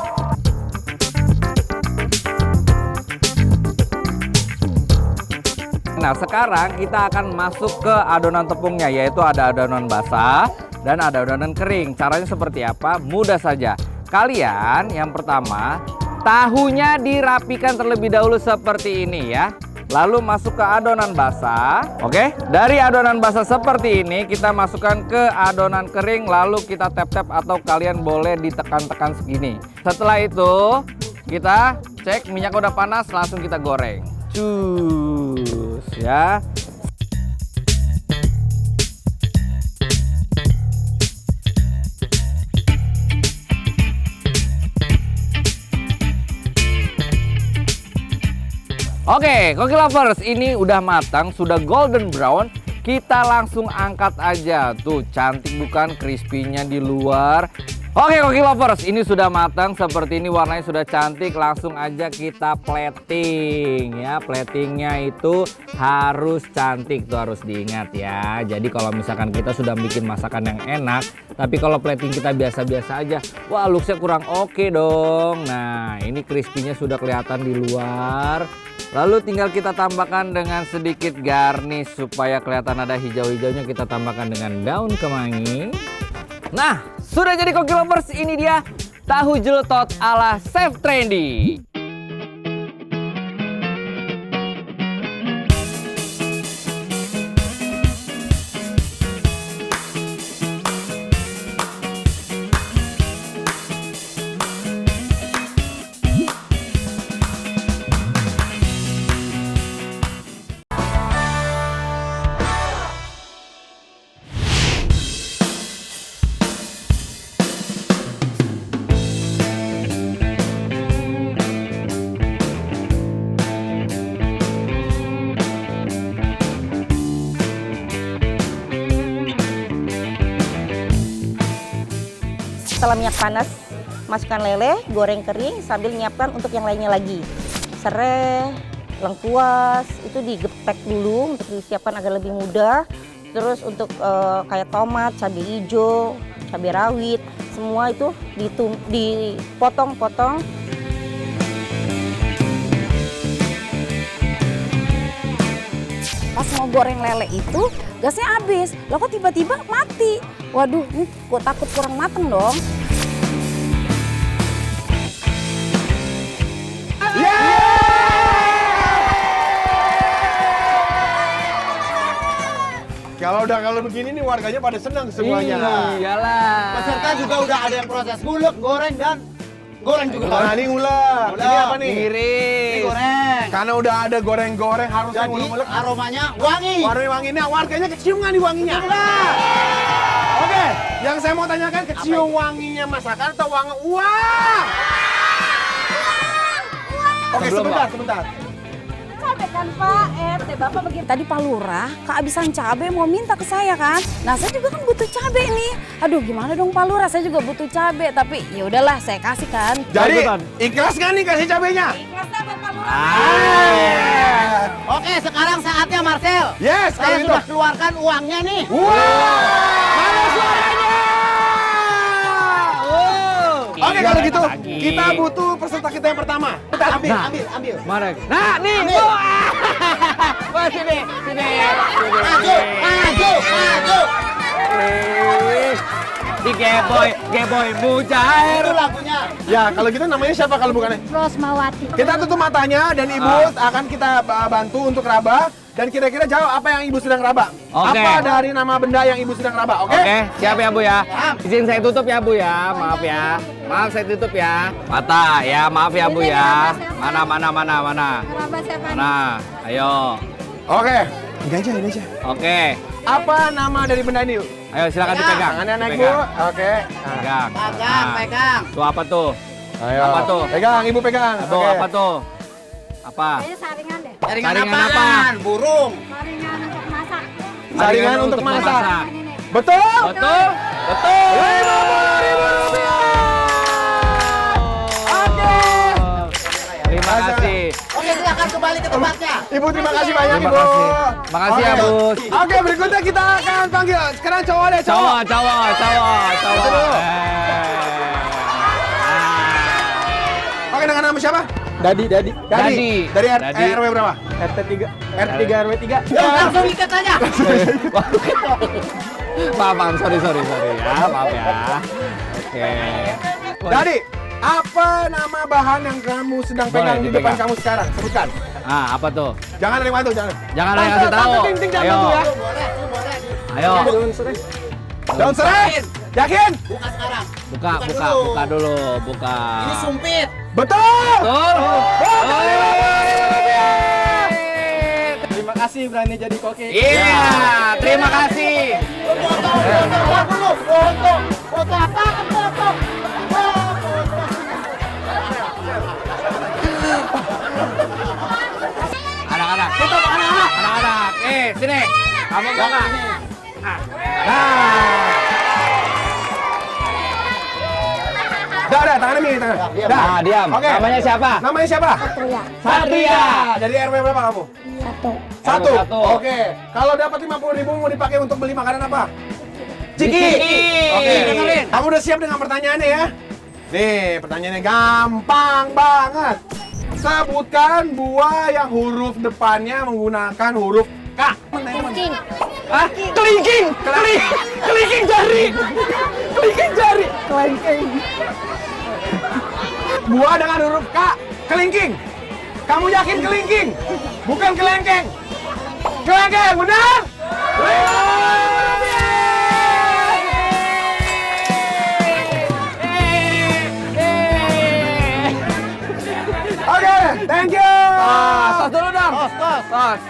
Nah, sekarang kita akan masuk ke adonan tepungnya, yaitu ada adonan basah dan ada adonan kering. Caranya seperti apa? Mudah saja. Kalian yang pertama, tahunya dirapikan terlebih dahulu seperti ini ya. Lalu masuk ke adonan basah. Oke, dari adonan basah seperti ini kita masukkan ke adonan kering, lalu kita tap-tap atau kalian boleh ditekan-tekan segini. Setelah itu kita cek minyak udah panas, langsung kita goreng. Cus ya. Oke, Koki Lovers, ini udah matang, sudah golden brown. Kita langsung angkat aja. Tuh, cantik bukan, crispy-nya di luar. Oke, Koki Lovers, ini sudah matang seperti ini, warnanya sudah cantik. Langsung aja kita plating ya. Platingnya itu harus cantik, tuh harus diingat ya. Jadi kalau misalkan kita sudah bikin masakan yang enak, tapi kalau plating kita biasa-biasa aja, wah looks-nya kurang oke dong. Nah, ini crispy-nya sudah kelihatan di luar. Lalu tinggal kita tambahkan dengan sedikit garnish supaya kelihatan ada hijau-hijaunya, kita tambahkan dengan daun kemangi. Nah, sudah jadi Koki Lovers, ini dia tahu jeletot ala Chef Trendy. Setelah minyak panas, masukkan lele, goreng kering sambil nyiapkan untuk yang lainnya lagi. Serai, lengkuas, itu digepek dulu untuk disiapkan agar lebih mudah. Terus untuk kayak tomat, cabai hijau, cabai rawit, semua itu dipotong-potong. Pas mau goreng lele itu gasnya habis. Loh kok tiba-tiba mati? Waduh, gue takut kurang mateng dong. Kalau begini nih warganya pada senang semuanya. Iyalah. Peserta juga udah ada yang proses ngulek, goreng dan goreng juga. Nah, ini ngulek. Ini apa nih? Iris. Ini goreng. Karena udah ada goreng-goreng harusnya Jadi ngulek. aromanya wangi. Wangi ini warganya kecium nggak nih wanginya? Oke, yang saya mau tanyakan, kecium wanginya masakan atau wangi uang? Oke, sebentar. Cabe kan Pak, Bapak begini. Tadi Pak Lurah kehabisan cabe mau minta ke saya kan. Nah saya juga kan butuh cabe nih. Aduh gimana dong Pak Lurah, saya juga butuh cabe. Tapi ya udahlah saya kasih kan. Jadi ikhlas nggak nih kasih cabenya? Ikhlas dah Pak Lurah. Oke, sekarang saatnya Marcel. Yes, Saya kalau gitu. sudah keluarkan uangnya nih. Mana suaranya? Oke, kalau gitu kita butuh peserta kita yang pertama. Kita Ambil. Mana? Nah, nih. Wah, sini. Maju. Di Geboy Mujair. Itu lagunya. Ya, kalau gitu namanya siapa kalau bukan? Rosmawati. Kita tutup matanya dan Ibu akan kita bantu untuk raba. Dan kira-kira jawab apa yang Ibu sedang raba. Oke. Apa dari nama benda yang Ibu sedang raba, oke? Oke, siap ya Bu ya. Izin saya tutup ya Bu ya. Maaf ya. Maaf saya tutup ya. Mata ya, maaf ya Bu ya. Mana. Mana? Ayo. Oke. Ini aja. Oke. Apa nama dari benda ini, Yuk? Ayo silakan dipegang. Tangannya naik, Bu. Dipegang. Oke. Pegang. Pegang. Tuh apa tuh? Ayo. Apa tuh? Pegang, Ibu pegang. Tuh Oke. apa tuh? Apa? Saringan deh. Jaringan Saringan apaan? apa? Burung. Saringan untuk masak. Saringan untuk masak. memasak. Betul? Betul? Betul. 50.000 rupiah. Oke. Terima kasih. Oke, silakan kembali ke tempatnya. Ibu terima kasih banyak, Terima Ibu. kasih. Makasih ya, Oke. Bus. Oke, berikutnya kita akan panggil. Sekarang cowok deh, cowok. Cowok. Itu dulu. siapa? Dadi. Dari Dadi. RW berapa? RT 3. RT 3 RW 3. Langsung ikat aja. Maaf, sorry ya, maaf ya. Oke. Dadi, apa nama bahan yang kamu sedang Boleh pegang di depan dipegang. kamu sekarang? Sebutkan. Ah, apa tuh? Jangan ada yang bantu, jangan. Jangan ada yang kasih tahu. Ting, jangan Ayo. bantu ya. Ayo. Daun serai. Yakin? Buka dulu. Ini sumpit. Betul. Betul. Terima kasih berani jadi koki. Iya, terima kasih. Foto apa? Foto. Anak-anak. Anak-anak. Sini. Kamu enggak? Dah, tangannya milih tangan. Nah, diam. Oke. Namanya siapa? Namanya siapa? Satria. Dari RW berapa kamu? Satu. Oke. Kalau dapat 50.000 mau dipakai untuk beli makanan apa? Ciki. Oke. Kamu udah siap dengan pertanyaannya ya? Nih, pertanyaannya gampang banget. Sebutkan buah yang huruf depannya menggunakan huruf K. Kelingking. Ah, kelingking jari. Kelingking. Buah dengan huruf K. Kelingking. Kamu yakin kelingking? Bukan kelengkeng. Kelengkeng, benar? Oke, thank you. Tos dulu dong. Tos.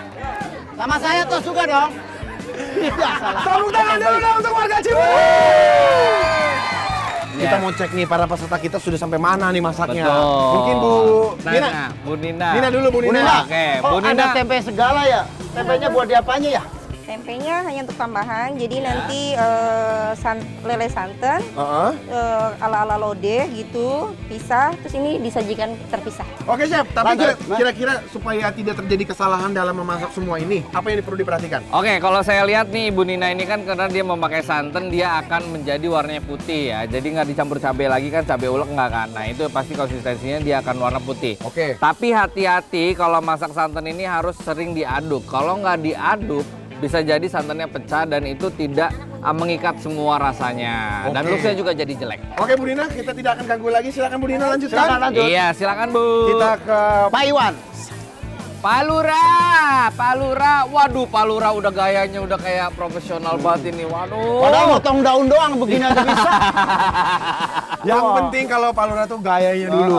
Sama saya tos juga dong. Tidak salah. Tepuk tangan dulu dong untuk warga Cimahi. Kita mau cek nih para peserta kita sudah sampai mana nih masaknya. Betul. Mungkin Bu Nina. Bu Nina. Nina dulu, Bu Nina. Oke, Oh, Bu Nina. ada tempe segala ya? Tempenya buat diapanya ya? Tempenya hanya untuk tambahan, jadi nanti lele santan, ala-ala lodeh gitu, pisah, terus ini disajikan terpisah. Oke, Chef. Tapi Lanjut. kira-kira supaya tidak terjadi kesalahan dalam memasak semua ini, apa yang perlu diperhatikan? Oke, kalau saya lihat nih Bu Nina ini kan karena dia memakai santan, dia akan menjadi warnanya putih ya. Jadi nggak dicampur cabai lagi kan, cabai ulek nggak kan. Nah itu pasti konsistensinya dia akan warna putih. Oke. Tapi hati-hati kalau masak santan ini harus sering diaduk. Kalau nggak diaduk, bisa jadi santannya pecah dan itu tidak mengikat semua rasanya. Dan Oke. looknya juga jadi jelek. Oke, Bu Nina, kita tidak akan ganggu lagi. Silakan Bu Nina lanjutkan. Silakan lanjut. Iya, silakan Bu. Kita ke Pak Iwan. Pak Lura, waduh Pak Lura udah gayanya udah kayak profesional banget ini, waduh. Padahal motong daun doang begini aja bisa. Yang penting kalau Pak Lura tuh gayanya dulu.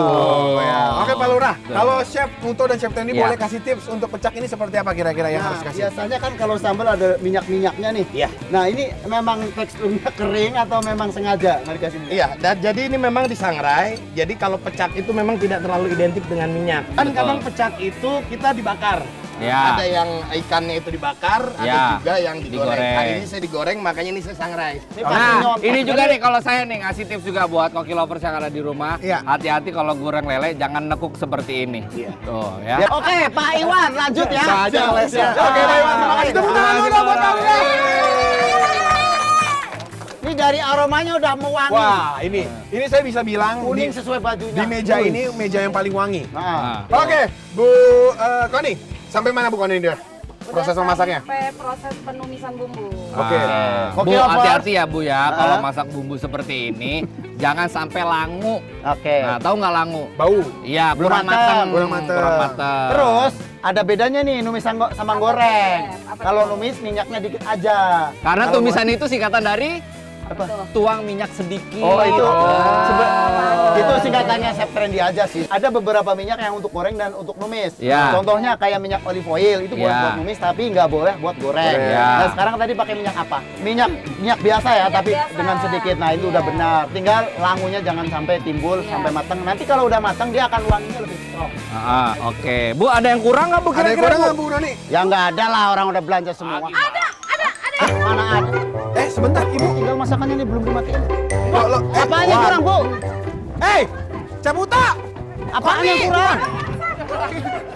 Ya. Oke, Pak Lura, kalau Chef Muto dan Chef Tendi Ya. boleh kasih tips untuk pecak ini seperti apa kira-kira yang harus kasih? Biasanya kan kalau sambal ada minyak-minyaknya nih. Iya. Nah ini memang teksturnya kering atau memang sengaja nggak dikasih minyak? Iya, jadi ini memang disangrai. Jadi kalau pecak itu memang tidak terlalu identik dengan minyak. Kan Betul. kadang pecak itu kita dibakar. Ya. Ada yang ikannya itu dibakar, ada Ya. juga yang digoreng. Digoreng. Hari ini saya digoreng, makanya ini saya sangrai. Nah, ini juga nih kalau saya nih ngasih tips juga buat koki lovers yang ada di rumah. Iya. Hati-hati kalau goreng lele jangan nekuk seperti ini. Iya. Tuh ya. Oke, Pak Iwan lanjut ya. Saja lesnya. Oke, Pak Iwan, terima kasih. Tepuk tangan dulu dong buat Pak Iwan. Ini dari aromanya udah mau wangi. Wah, ini saya bisa bilang Kuning di, sesuai bajunya. di meja ini meja yang paling wangi. Nah. Oke, Bu Koni, sampai mana Bu Koni dia? Proses memasaknya? Sampai proses penumisan bumbu. Oke. Bu, Koki lovers. hati-hati ya Bu ya, kalau masak bumbu seperti ini jangan sampai langu. Oke. Nah, tahu nggak langu? Bau. Iya, kurang matang. matang. Kurang matang. Kurang matang. Terus ada bedanya nih numis sama goreng. Apa Kalau tuh? numis minyaknya dikit aja. Karena Kalau tumisan itu singkatan dari apa? tuang minyak sedikit. Oh itu, Oh. itu singkatannya Chef Trendy aja sih. Ada beberapa minyak yang untuk goreng dan untuk numis. Ya. Contohnya kayak minyak olive oil itu buat, Ya. buat numis tapi nggak boleh buat goreng. Ya. Nah sekarang tadi pakai minyak apa? Minyak biasa ya, tapi biasa. dengan sedikit. Nah itu udah benar. Tinggal langunya jangan sampai timbul sampai matang. Nanti kalau udah matang dia akan wanginya lebih strong. Oke. Bu, ada yang kurang nggak Bu Ada yang kira-kira kurang Bu? nggak Bu Noni? Ya nggak ada lah, orang udah belanja semua. Mana ada? Sebentar, Ibu. Tinggal masakannya nih belum dimatiin. Apaan Apaan yang kurang, Bu? Cabuta! Apaan yang kurang?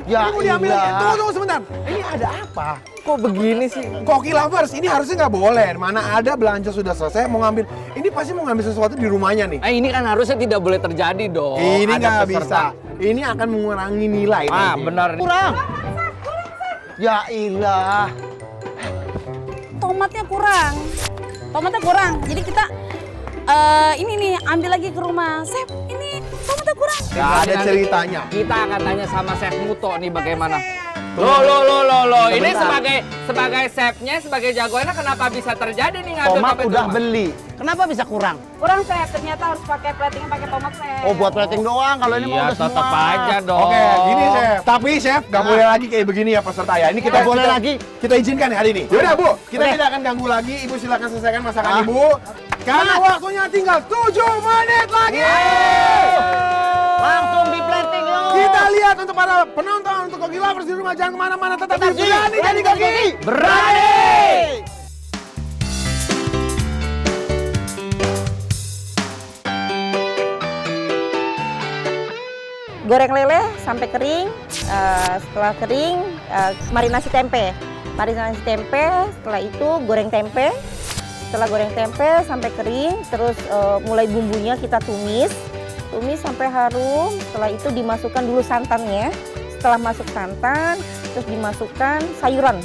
Ya Ini mau diambil lagi. ilah. Tunggu sebentar. Ini ada apa? Kok begini sih? Koki lovers, ini harusnya nggak boleh. Mana ada belanja sudah selesai, mau ngambil. Ini pasti mau ngambil sesuatu di rumahnya nih. Ini kan harusnya tidak boleh terjadi dong. Ini Ada nggak peserta. bisa. Ini akan mengurangi nilai. Ah, nanti. benar. Kurang. Ya ilah. Tomatnya kurang. Tomatnya kurang. Jadi kita ini nih ambil lagi ke rumah. Chef, ini tomatnya kurang. Nggak ada ceritanya. Kita akan tanya sama Chef Muto nih bagaimana. Loh. Ini sebagai chefnya, sebagai jagoannya kenapa bisa terjadi nih ngambil Tomat tomat udah tomat? beli. Kenapa bisa kurang? Kurang chef, ternyata harus pakai platingnya pakai tomat chef. Oh buat plating doang. Kalau ini mau Iya, udah semua. tetap aja dong. Oke, gini chef. Tapi chef, nggak boleh lagi kayak begini ya peserta ya. Ini kita Nggak boleh lagi. Kita izinkan ya hari ini. Yaudah Bu, kita Oke. tidak akan ganggu lagi. Ibu silakan selesaikan masakan Ah. Ibu. Karena waktunya tinggal 7 menit lagi. Langsung di plating lo. Kita lihat untuk para penonton, untuk Koki lovers di rumah, jangan kemana-mana, tetap di Berani Jadi Koki. Berani. Goreng lele sampai kering. Setelah kering, marinasi tempe. Marinasi tempe, setelah itu goreng tempe. Setelah goreng tempe sampai kering, terus mulai bumbunya kita tumis. Tumis sampai harum, setelah itu dimasukkan dulu santannya. Setelah masuk santan, terus dimasukkan sayuran.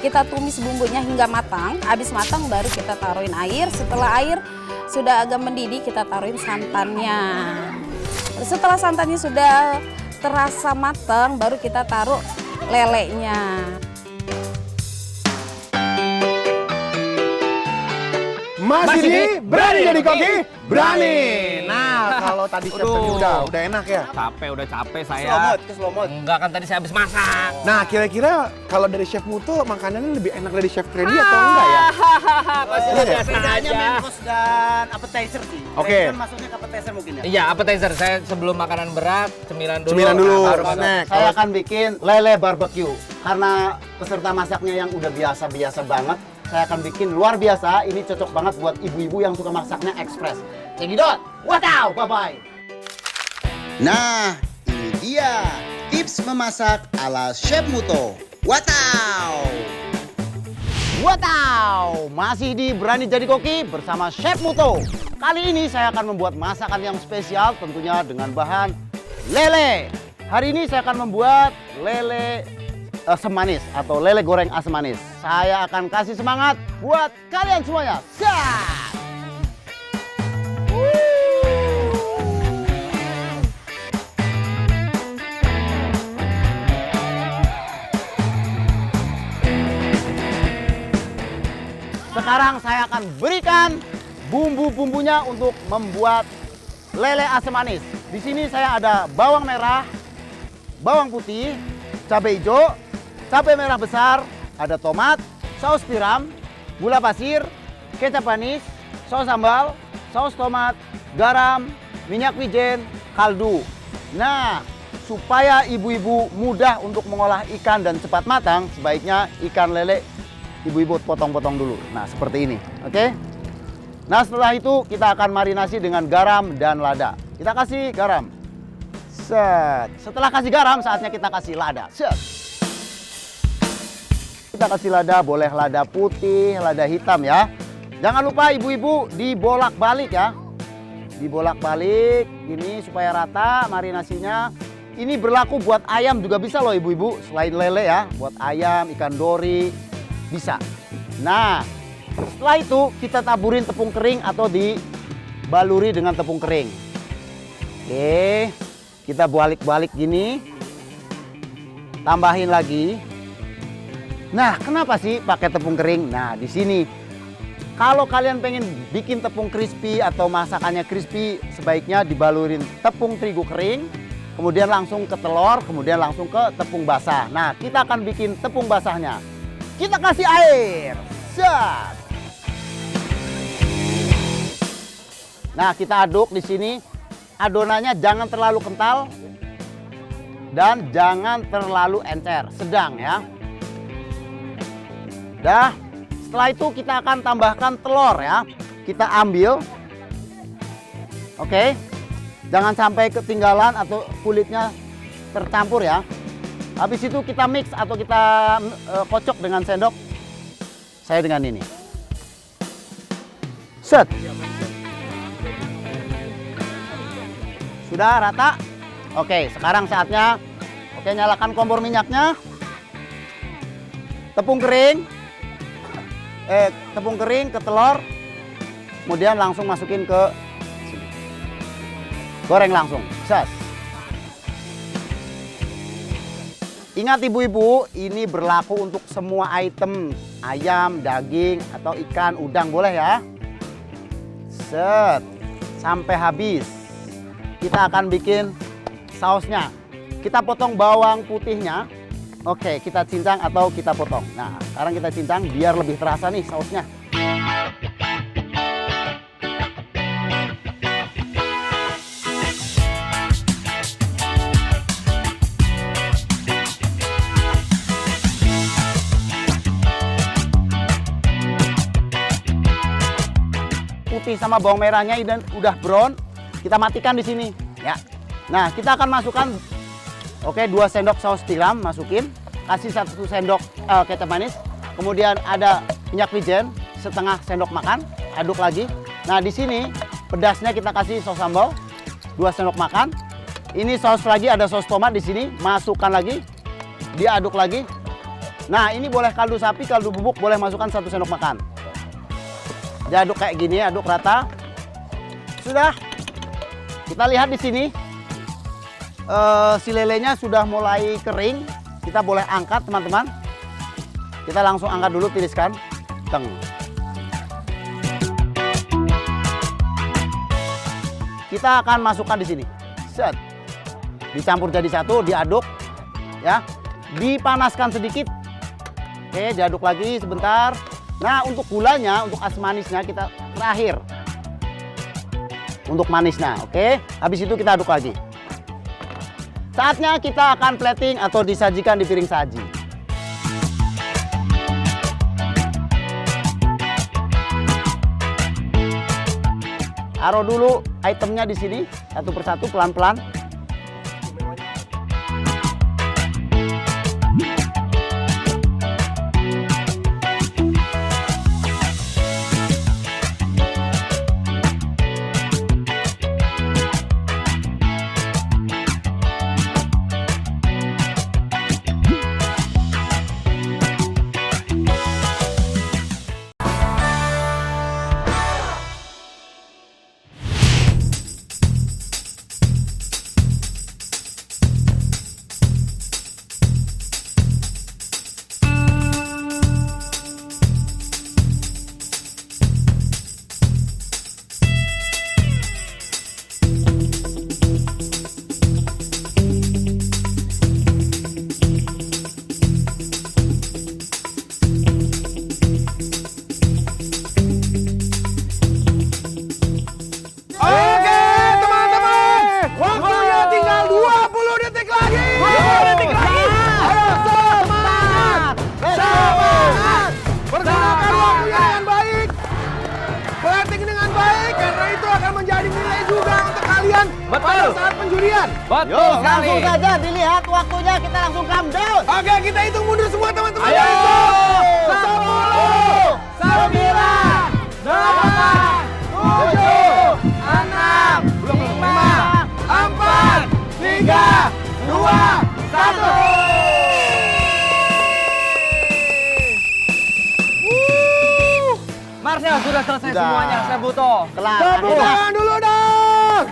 Kita tumis bumbunya hingga matang. Habis matang baru kita taruhin air. Setelah air sudah agak mendidih, kita taruhin santannya. Setelah santannya sudah terasa matang, baru kita taruh lelenya. Masih di Berani Jadi Koki. Berani. Nah, kalau tadi chef tadi Aduh. udah enak ya. Udah capek saya. Slow mode. Enggak kan tadi saya habis masak. Nah, kira-kira kalau dari Chef Muto makanannya lebih enak dari Chef Freddy atau enggak ya? Pasti Iya, biasa Bedanya aja. main course dan appetizer sih. Oke. Kan masuknya ke appetizer mungkin ya. Iya, appetizer. Saya sebelum makanan berat, cemilan dulu. Cemilan dulu, baru snack. Saya akan bikin lele barbecue. Karena peserta masaknya yang udah biasa-biasa banget, saya akan bikin luar biasa. Ini cocok banget buat ibu-ibu yang suka masaknya ekspres. Cekidot, wadaw, bye-bye. Nah, ini dia tips memasak ala Chef Muto. Wataw! Wadaw, masih di Berani Jadi Koki bersama Chef Muto. Kali ini saya akan membuat masakan yang spesial tentunya dengan bahan lele. Hari ini saya akan membuat lele asam manis atau lele goreng asam manis. Saya akan kasih semangat buat kalian semuanya. Siap! Sekarang saya akan berikan bumbu-bumbunya untuk membuat lele asam manis. Di sini saya ada bawang merah, bawang putih, cabai hijau, cabai merah besar, ada tomat, saus tiram, gula pasir, kecap manis, saus sambal, saus tomat, garam, minyak wijen, kaldu. Nah, supaya ibu-ibu mudah untuk mengolah ikan dan cepat matang, sebaiknya ikan lele ibu-ibu potong-potong dulu. Nah, seperti ini, oke? Nah, setelah itu kita akan marinasi dengan garam dan lada. Kita kasih garam. Set. Setelah kasih garam, saatnya kita kasih lada. Set. Kita kasih lada, boleh lada putih, lada hitam ya. Jangan lupa ibu-ibu dibolak-balik ya. Dibolak-balik, ini supaya rata marinasinya. Ini berlaku buat ayam juga bisa loh ibu-ibu. Selain lele ya, buat ayam, ikan dori, bisa. Nah, setelah itu kita taburin tepung kering atau dibaluri dengan tepung kering. Oke, kita balik-balik gini. Tambahin lagi. Nah, kenapa sih pakai tepung kering? Nah, di sini kalau kalian pengen bikin tepung crispy atau masakannya crispy, sebaiknya dibalurin tepung terigu kering, kemudian langsung ke telur, kemudian langsung ke tepung basah. Nah, kita akan bikin tepung basahnya. Kita kasih air. Set. Nah, kita aduk di sini. Adonannya jangan terlalu kental dan jangan terlalu encer, sedang ya. Dah, setelah itu kita akan tambahkan telur ya. Kita ambil. Oke. Jangan sampai ketinggalan atau kulitnya tercampur ya. Habis itu kita mix atau kita kocok dengan sendok. Saya dengan ini. Set. Sudah rata? Oke, sekarang saatnya. Oke, nyalakan kompor minyaknya. Tepung kering. Tepung kering ke telur. Kemudian langsung masukin ke sini. Goreng langsung. Ses. Ingat ibu-ibu, ini berlaku untuk semua item. Ayam, daging, atau ikan, udang boleh ya. Set. Sampai habis. Kita akan bikin sausnya. Kita potong bawang putihnya. Oke, kita cincang atau kita potong. Nah, sekarang kita cincang biar lebih terasa nih sausnya. Putih sama bawang merahnya udah brown, kita matikan di sini ya. Nah, kita akan masukkan 2 sendok saus tiram, masukin, kasih 1 sendok kecap manis, kemudian ada minyak wijen setengah sendok makan, aduk lagi. Nah, di sini pedasnya kita kasih saus sambal 2 sendok makan. Ini saus lagi, ada saus tomat di sini, masukkan lagi, diaduk lagi. Nah, ini boleh kaldu sapi, kaldu bubuk boleh masukkan 1 sendok makan. Diaduk kayak gini, aduk rata. Sudah. Kita lihat di sini si lelenya sudah mulai kering. Kita boleh angkat, teman-teman. Kita langsung angkat dulu, tiriskan. Teng. Kita akan masukkan di sini. Set. Dicampur jadi satu, diaduk ya. Dipanaskan sedikit. Oke, diaduk lagi sebentar. Nah, untuk gulanya, untuk asam manisnya kita terakhir. Untuk manisnya, oke. Habis itu kita aduk lagi. Saatnya kita akan plating atau disajikan di piring saji. Taruh dulu itemnya di sini, satu persatu pelan-pelan. pada saat penjurian. Betul Yuk, sekali. langsung saja dilihat waktunya, kita langsung countdown. Oke, kita hitung mundur semua teman-teman. Ayo. 10, 9, 8, 7, 6, 5, 4, 3, 2, 1. Marcel sudah selesai Sudah. semuanya, saya butuh. Kelar. Tepuk tangan dulu dong.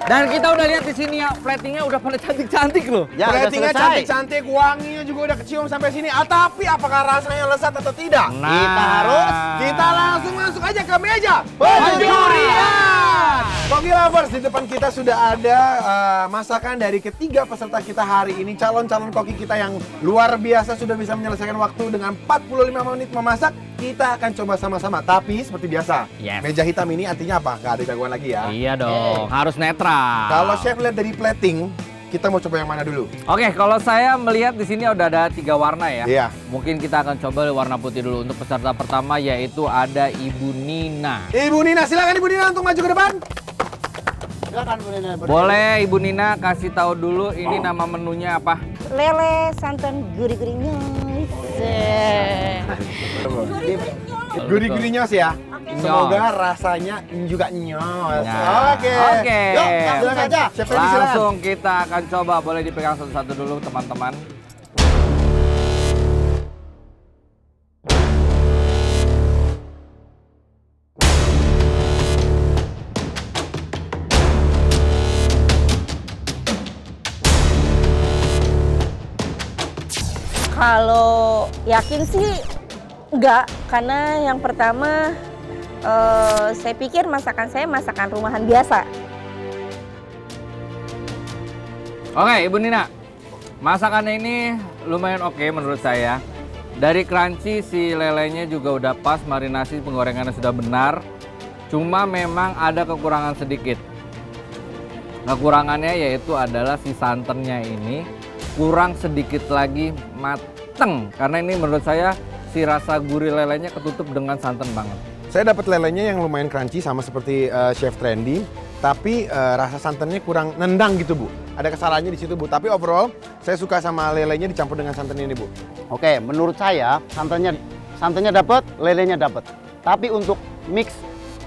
Dan kita udah lihat di sini ya, platingnya udah pada cantik-cantik loh. Ya, udah Platingnya selesai. cantik-cantik, wanginya juga udah kecium sampai sini. Tapi apakah rasanya lezat atau tidak? Kita langsung masuk aja ke meja penjurian. Koki Lovers, di depan kita sudah ada masakan dari ketiga peserta kita hari ini. Calon-calon koki kita yang luar biasa sudah bisa menyelesaikan waktu dengan 45 menit memasak. Kita akan coba sama-sama. Tapi seperti biasa, Yes. meja hitam ini artinya apa? Gak ada jagoan lagi ya. Iya dong, harus netral. Kalau chef lihat dari plating, kita mau coba yang mana dulu? Oke, kalau saya melihat di sini udah ada 3 warna ya. Iya. Mungkin kita akan coba warna putih dulu untuk peserta pertama, yaitu ada Ibu Nina. Ibu Nina, silakan Ibu Nina untuk maju ke depan. Silakan Bu Nina. Boleh Ibu Nina kasih tahu dulu ini nama menunya apa? Lele santan gurih-gurihnya. Gurih-gurihnya sih ya. Semoga rasanya juga nyos. Oke. Yuk, langsung saja. Chef Randy, silakan. Langsung kita akan coba. Boleh dipegang satu-satu dulu teman-teman. Kalau yakin sih enggak, karena yang pertama saya pikir masakan saya masakan rumahan biasa. Oke, Ibu Nina. Masakannya ini lumayan oke menurut saya. Dari crunchy si lelenya juga udah pas, marinasi penggorengannya sudah benar. Cuma memang ada kekurangan sedikit. Kekurangannya yaitu adalah si santannya ini kurang sedikit lagi mateng. Karena ini menurut saya si rasa gurih lelenya ketutup dengan santan banget. Saya dapat lelenya yang lumayan crunchy sama seperti Chef Randy, tapi rasa santannya kurang nendang gitu Bu. Ada kesalahannya di situ Bu, tapi overall saya suka sama lelenya dicampur dengan santan ini Bu. Oke, menurut saya santannya dapat, lelenya dapat. Tapi untuk mix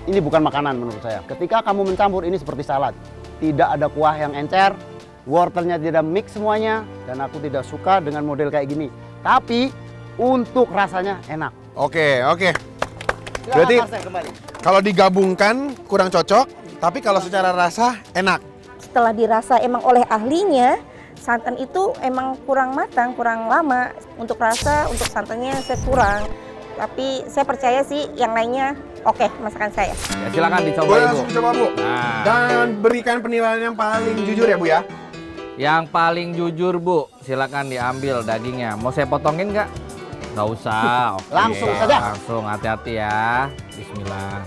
ini bukan makanan menurut saya. Ketika kamu mencampur ini seperti salad, tidak ada kuah yang encer, wortelnya tidak mix semuanya, dan aku tidak suka dengan model kayak gini. Tapi untuk rasanya enak. Oke. Silakan, Berarti Marcel, kembali. kalau digabungkan kurang cocok, tapi kalau secara rasa enak. Setelah dirasa emang oleh ahlinya, santan itu emang kurang matang, kurang lama. Untuk rasa, untuk santannya saya kurang. Tapi saya percaya sih yang lainnya oke masakan saya. Ya, silakan dicoba Boleh Ibu. langsung coba Bu. Nah, Dan berikan penilaian yang paling jujur ya Bu ya. yang paling jujur Bu, silakan diambil dagingnya. Mau saya potongin nggak? Nggak usah. Oke. Langsung saja. Langsung, hati-hati ya. Bismillah.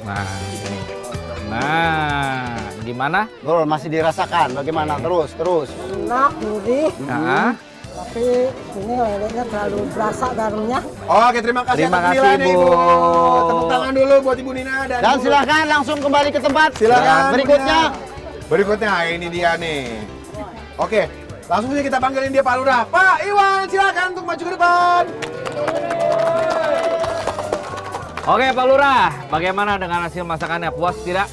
Nah, ini. Nah, gimana? Bro, masih dirasakan. Bagaimana? Terus. Enak, gurih, Nah, tapi ini lelenya terlalu berasa dalamnya. Oke, terima kasih Terima atas kasih, penilaiannya, Bu. Tepuk tangan dulu buat Ibu Nina dan Dan Ibu. silakan langsung kembali ke tempat. Silakan Berikutnya. Bu Nina. Berikutnya ini dia nih. Oke, langsung saja kita panggilin dia Pak Lurah. Pak Iwan, silakan untuk maju ke depan. oke Pak Lurah, bagaimana dengan hasil masakannya? Puas tidak?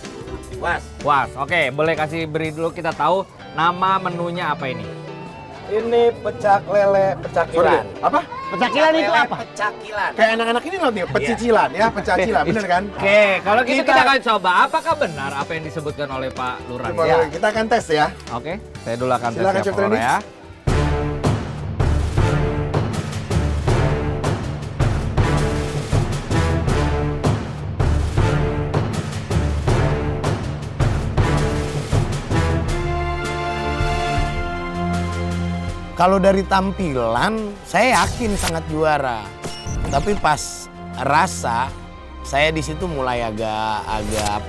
Puas. Puas. Oke, boleh kasih beri dulu kita tahu nama menunya apa ini? Ini pecak lele pecakilan. Apa? Pecakilan itu apa? Pecakilan. Kayak anak-anak ini loh nih, pecicilan ya, pecicilan, bener kan? Oke, kalau gitu kita akan coba. Apakah benar apa yang disebutkan oleh Pak Lurah? Coba Ya. kita akan tes ya. Oke, saya dulu akan tes Silakan, ya Chef Pak Lurah Randy. ya. Kalau dari tampilan, saya yakin sangat juara. Tapi pas rasa, saya di situ mulai agak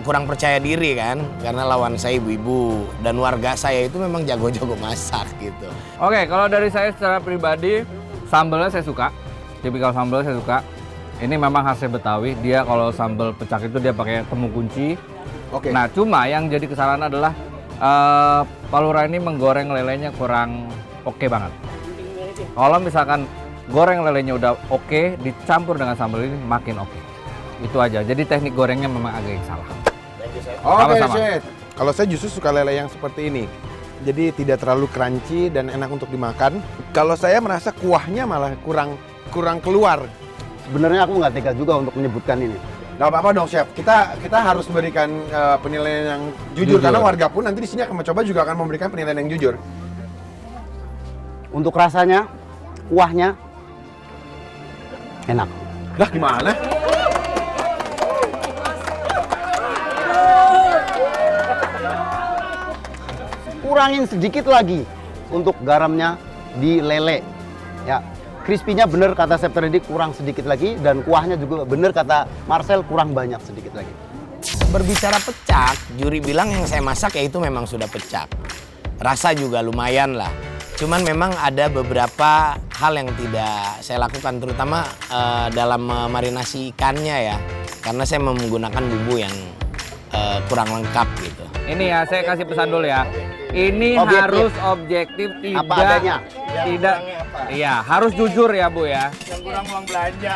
kurang percaya diri kan, karena lawan saya ibu-ibu dan warga saya itu memang jago-jago masak gitu. Oke, kalau dari saya secara pribadi, sambalnya saya suka. Tipikal sambalnya saya suka. Ini memang khasnya Betawi. Dia kalau sambal pecak itu dia pakai temu kunci. Oke. Nah, cuma yang jadi kesalahan adalah Pak Lurah ini menggoreng lelenya kurang oke banget. Kalau misalkan goreng lelenya udah oke, dicampur dengan sambal ini makin oke. Itu aja. Jadi teknik gorengnya memang agak yang salah. Oke, Sama-sama. Chef. Kalau saya justru suka lele yang seperti ini. Jadi tidak terlalu crunchy dan enak untuk dimakan. Kalau saya merasa kuahnya malah kurang keluar. Sebenarnya aku nggak tega juga untuk menyebutkan ini. Nggak apa-apa dong, Chef. Kita harus berikan penilaian yang jujur, karena warga pun nanti di sini akan mencoba juga akan memberikan penilaian yang jujur. Untuk rasanya, kuahnya enak. Lah gimana? Kurangin sedikit lagi untuk garamnya di lele. Ya, crispy-nya bener kata Chef Randy, kurang sedikit lagi, dan kuahnya juga bener kata Marcel, kurang banyak sedikit lagi. Berbicara pecak, juri bilang yang saya masak ya itu memang sudah pecak. Rasa juga lumayan lah. Cuman memang ada beberapa hal yang tidak saya lakukan, terutama dalam marinasi ikannya ya. Karena saya menggunakan bumbu yang kurang lengkap gitu. Ini ya, saya kasih pesan dulu ya. Ini Objektif. harus objektif, Apa adanya. tidak, iya harus jujur ya Bu ya. Yang kurang uang belanja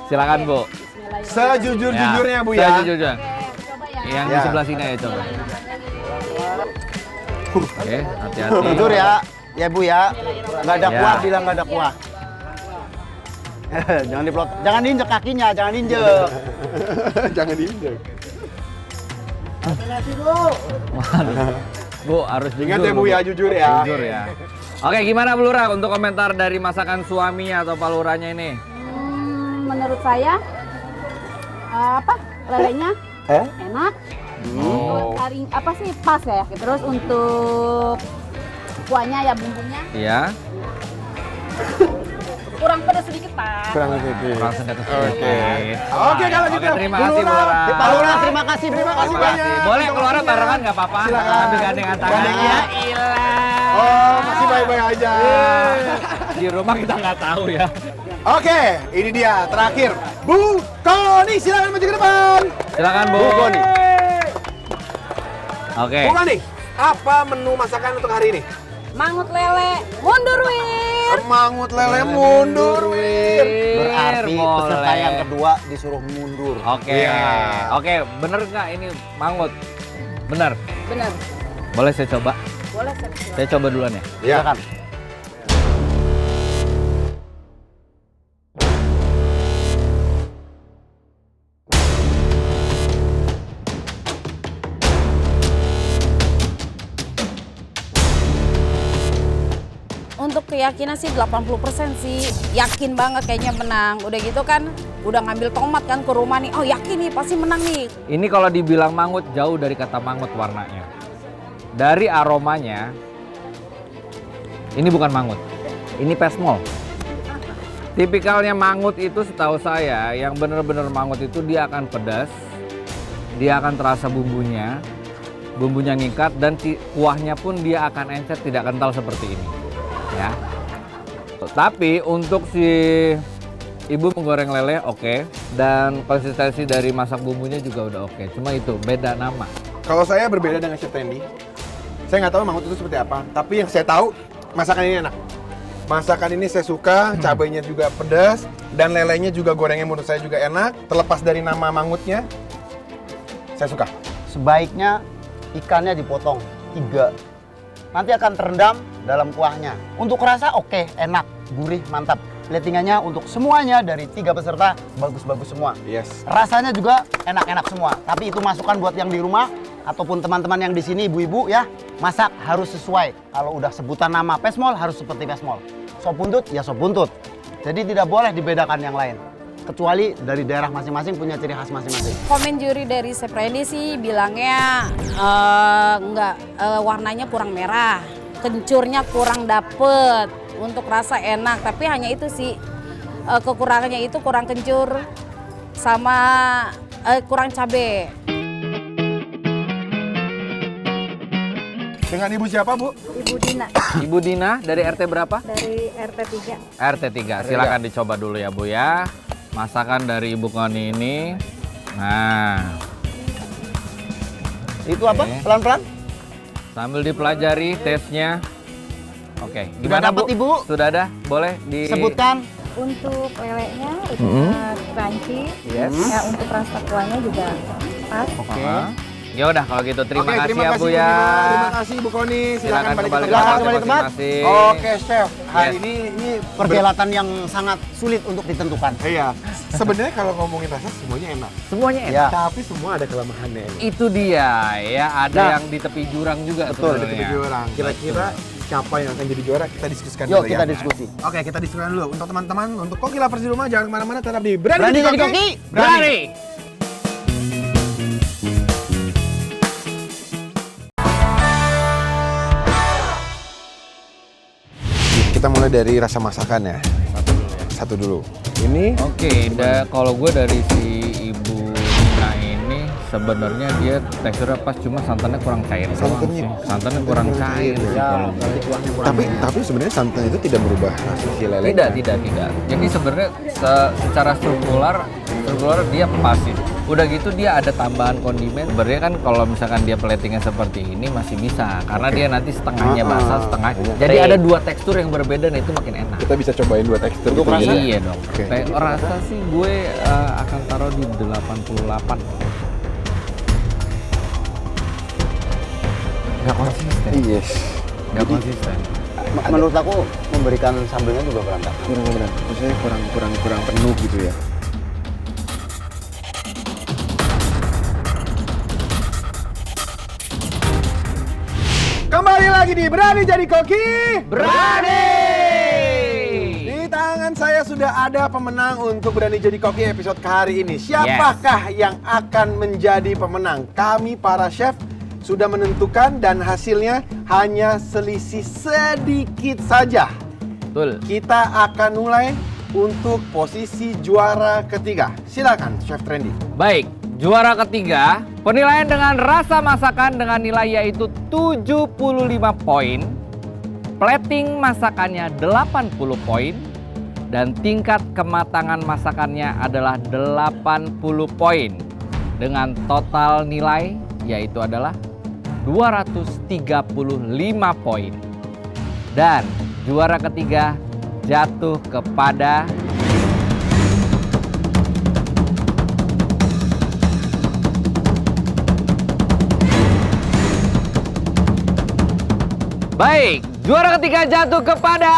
Silakan Bu. Sejujur-jujurnya Bu ya. Sejujurnya. Yang di Ya. sebelah sini aja coba. Oke, hati-hati. Jujur ya Bu ya. Nggak ada Ya. kuah, bilang nggak ada kuah. Jangan diplot, jangan diinjek kakinya, jangan diinjek. Jangan diinjek. Bu harus jujur. Ingat ya Bu ya, jujur ya. Jujur ya. Oke, gimana Bu Lurah untuk komentar dari masakan suaminya atau Pak Lurahnya ini? Menurut saya lelenya enak. Oh. Apa sih pas ya. Terus untuk kuahnya ya bumbunya Iya. kurang pedas sedikit Pak. Kurang sedikit. Kurang sedikit. Oke, kalau gitu. Terima kasih Bu Lurah. Pak Lurah, terima kasih banyak. Boleh keluar barengan nggak apa-apa. Silakan. Ambil gandengan tangan. Gandengan. Ya ilah. Oh, masih baik-baik aja. Di rumah kita nggak tahu ya. Oke, ini dia terakhir. Bu Koni, silakan maju ke depan. Silakan Bu. Bu Koni. Oke. Bu Koni, apa menu masakan untuk hari ini? Mangut lele mundur wir. Mangut lele mundur wir. Berarti Boleh. peserta yang kedua disuruh mundur. Oke. Iya. Oke, bener nggak ini mangut? Bener. Bener. Boleh saya coba? Boleh Saya coba duluan ya. Iya. Silakan. Untuk keyakinan sih 80% sih yakin banget kayaknya menang. Udah gitu kan udah ngambil tomat kan ke rumah nih. Oh yakin nih pasti menang nih. Ini kalau dibilang mangut jauh dari kata mangut warnanya. Dari aromanya, ini bukan mangut. Ini pesmol. Tipikalnya mangut itu setahu saya, yang benar-benar mangut itu dia akan pedas, dia akan terasa bumbunya ngikat dan kuahnya pun dia akan encer, tidak kental seperti ini. Ya. Tapi untuk si ibu menggoreng lele oke, dan konsistensi dari masak bumbunya juga udah oke. Cuma itu beda nama. Kalau saya berbeda dengan Chef Randy. Saya nggak tahu mangut itu seperti apa, tapi yang saya tahu masakan ini enak. Masakan ini saya suka, cabainya juga pedas, dan lelenya juga gorengnya menurut saya juga enak. Terlepas dari nama mangutnya, saya suka. Sebaiknya ikannya dipotong 3. Nanti akan terendam dalam kuahnya. Untuk rasa oke, enak, gurih, mantap. Platingannya untuk semuanya dari 3 peserta bagus-bagus semua. Yes. Rasanya juga enak-enak semua. Tapi itu masukan buat yang di rumah ataupun teman-teman yang di sini, ibu-ibu ya, masak harus sesuai. Kalau udah sebutan nama pesmol harus seperti pesmol. Sop buntut ya sop buntut. Jadi tidak boleh dibedakan yang lain. Kecuali dari daerah masing-masing punya ciri khas masing-masing. Komen juri dari Chef Randy sih bilangnya warnanya kurang merah, kencurnya kurang dapet, untuk rasa enak. Tapi hanya itu sih kekurangannya itu kurang kencur sama kurang cabai. Dengan ibu siapa, Bu? Ibu Dina Ibu Dina dari RT berapa? dari RT 3. RT 3. Silakan dicoba dulu ya Bu ya. Masakan dari Ibu Koni ini. Nah, Itu apa? Oke. Pelan-pelan? sambil dipelajari tesnya. Oke, Sudah gimana dapat, Bu? Ibu? Sudah ada? Boleh di Sebutkan. Untuk lelenya itu crunchy. Yes. Ya, untuk rasa kuahnya juga pas. Oke. Ya udah kalau gitu terima Oke, kasih ya Bu Bu ya. Dina. Terima kasih Bu Koni. Silakan balik ke Silakan tempat. kembali ke tempat. masing-masing. Oke, Chef. Hari Yes. ini Perhelatan yang sangat sulit untuk ditentukan. Iya. Sebenarnya kalau ngomongin rasa semuanya enak. Semuanya enak. Ya. Tapi semua ada kelemahannya ini. Itu dia ya, ada Nah. yang di tepi jurang juga Betul, sebenarnya. di jurang. Kira-kira siapa yang akan jadi juara? Kita diskusikan Yuk dulu kita ya. diskusi. Oke, kita diskusikan dulu. Untuk teman-teman, untuk koki lovers di rumah, jangan kemana-mana, tetap di Berani Berani Jadi Jadi Koki. Berani. Kita mulai dari rasa masakannya. Satu dulu. Ini Oke, kalau gue dari si Ibu Dina ini sebenarnya dia teksturnya pas, cuma santannya kurang cair. doang Santannya- sih. Santannya kurang cair. sih kalau gue. tapi sebenarnya santan itu tidak merubah rasa si lele. Tidak. Jadi sebenarnya secara struktural dia pas sih. Udah gitu dia ada tambahan kondimen. Sebenarnya kan kalau misalkan dia platingnya seperti ini masih bisa, karena dia nanti setengahnya basah, setengah. Jadi ada dua tekstur yang berbeda, dan itu makin enak. Kita bisa cobain dua tekstur. Untuk rasa? Iya dong. Okay. Rasa sih gue akan taruh di 88. Nggak konsisten. Yes. Nggak konsisten. Menurut aku memberikan sambelnya juga berantakan. Kurang. Maksudnya kurang penuh gitu ya. Kembali lagi di Berani Jadi Koki. Berani! Di tangan saya sudah ada pemenang untuk Berani Jadi Koki episode hari ini. Siapakah yang akan menjadi pemenang? Kami para chef sudah menentukan dan hasilnya hanya selisih sedikit saja. Betul. Kita akan mulai untuk posisi juara ketiga. Silakan Chef Trendy. Baik, juara ketiga, penilaian dengan rasa masakan dengan nilai yaitu 75 poin, plating masakannya 80 poin, dan tingkat kematangan masakannya adalah 80 poin. Dengan total nilai yaitu adalah 235 poin. Dan juara ketiga jatuh kepada baik, juara ketiga jatuh kepada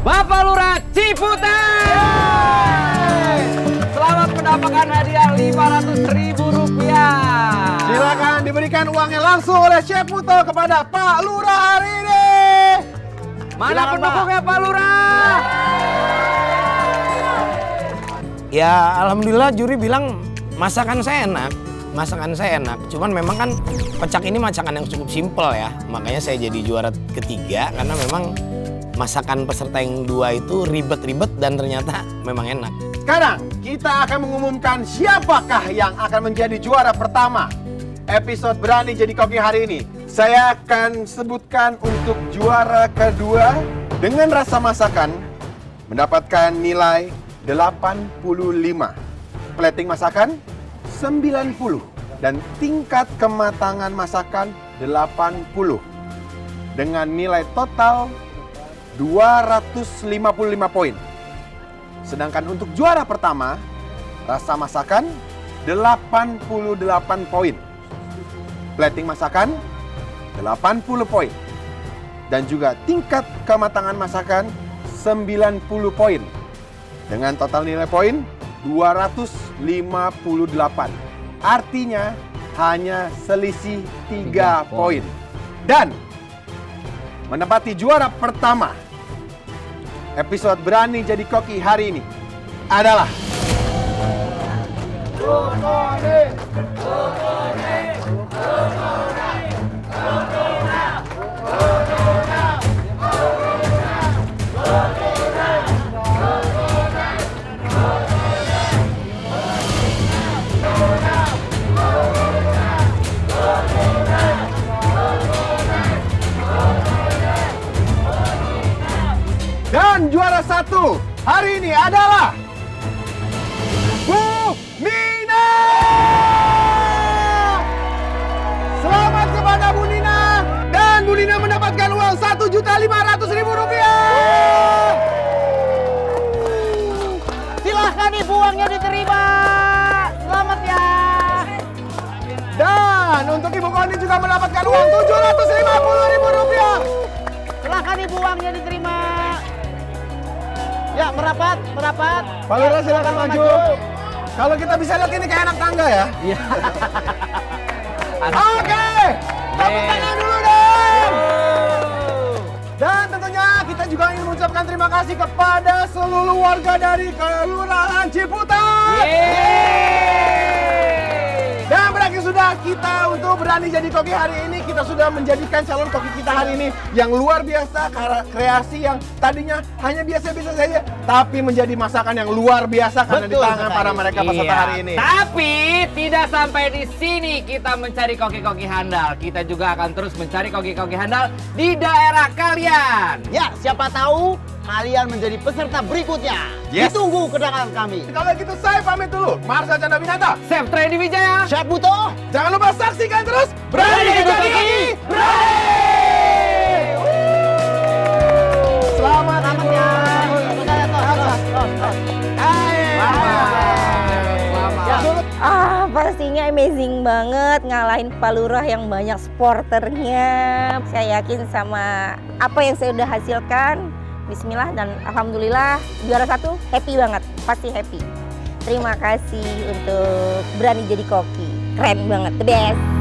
Bapak Lurah Ciputat. Selamat mendapatkan hadiah Rp500.000. Silakan diberikan uangnya langsung oleh Chef Muto kepada Pak Lurah hari ini. Mana pendukungnya Pak Lurah? Ya alhamdulillah juri bilang masakan saya enak. Cuman memang kan pecak ini masakan yang cukup simpel ya. Makanya saya jadi juara ketiga karena memang masakan peserta yang dua itu ribet-ribet dan ternyata memang enak. Sekarang kita akan mengumumkan siapakah yang akan menjadi juara pertama episode Berani Jadi Koki hari ini. Saya akan sebutkan untuk juara kedua dengan rasa masakan mendapatkan nilai 85. Plating masakan 90 dan tingkat kematangan masakan 80 dengan nilai total 255 poin. Sedangkan untuk juara pertama, rasa masakan 88 poin. Plating masakan 80 poin. Dan juga tingkat kematangan masakan 90 poin. Dengan total nilai poin 258. Artinya hanya selisih 3 poin. Dan menempati juara pertama episode Berani Jadi Koki hari ini adalah dan juara satu hari ini adalah Bu Nina. Selamat kepada Bu Nina dan Bu Nina mendapatkan uang Rp1.500.000. Silahkan ibu uangnya diterima. Selamat ya. Dan untuk Ibu Koni juga mendapatkan uang Rp750.000. Silahkan ibu uangnya diterima. Ya, merapat. Pak Lurah silakan maju. Kalau kita bisa lihat ini kayak anak tangga ya. Iya. Oke, tepuk tangan dulu dong. Dan tentunya kita juga ingin mengucapkan terima kasih kepada seluruh warga dari Kelurahan Ciputat. Dan berakhir sudah kita untuk berani jadi koki hari ini. Kita sudah menjadikan calon koki kita hari ini yang luar biasa, kreasi yang tadinya hanya biasa-biasa saja, tapi menjadi masakan yang luar biasa karena di tangan para mereka peserta hari ini. Tapi tidak sampai di sini kita mencari koki-koki handal. Kita juga akan terus mencari koki-koki handal di daerah kalian. Ya, siapa tahu kalian menjadi peserta berikutnya. Yes. Ditunggu kedatangan kami. Kalau gitu saya pamit dulu. Marsha Chandra Winata, Chef Trendy Wijaya, Chef Muto. Jangan lupa saksikan terus Berani Jadi Koki. Selamat ya. Pastinya amazing banget ngalahin Palurah yang banyak supporternya. Saya yakin sama apa yang saya udah hasilkan. Bismillah dan alhamdulillah juara 1 happy banget, pasti happy. Terima kasih untuk Berani Jadi Koki, keren banget, the best.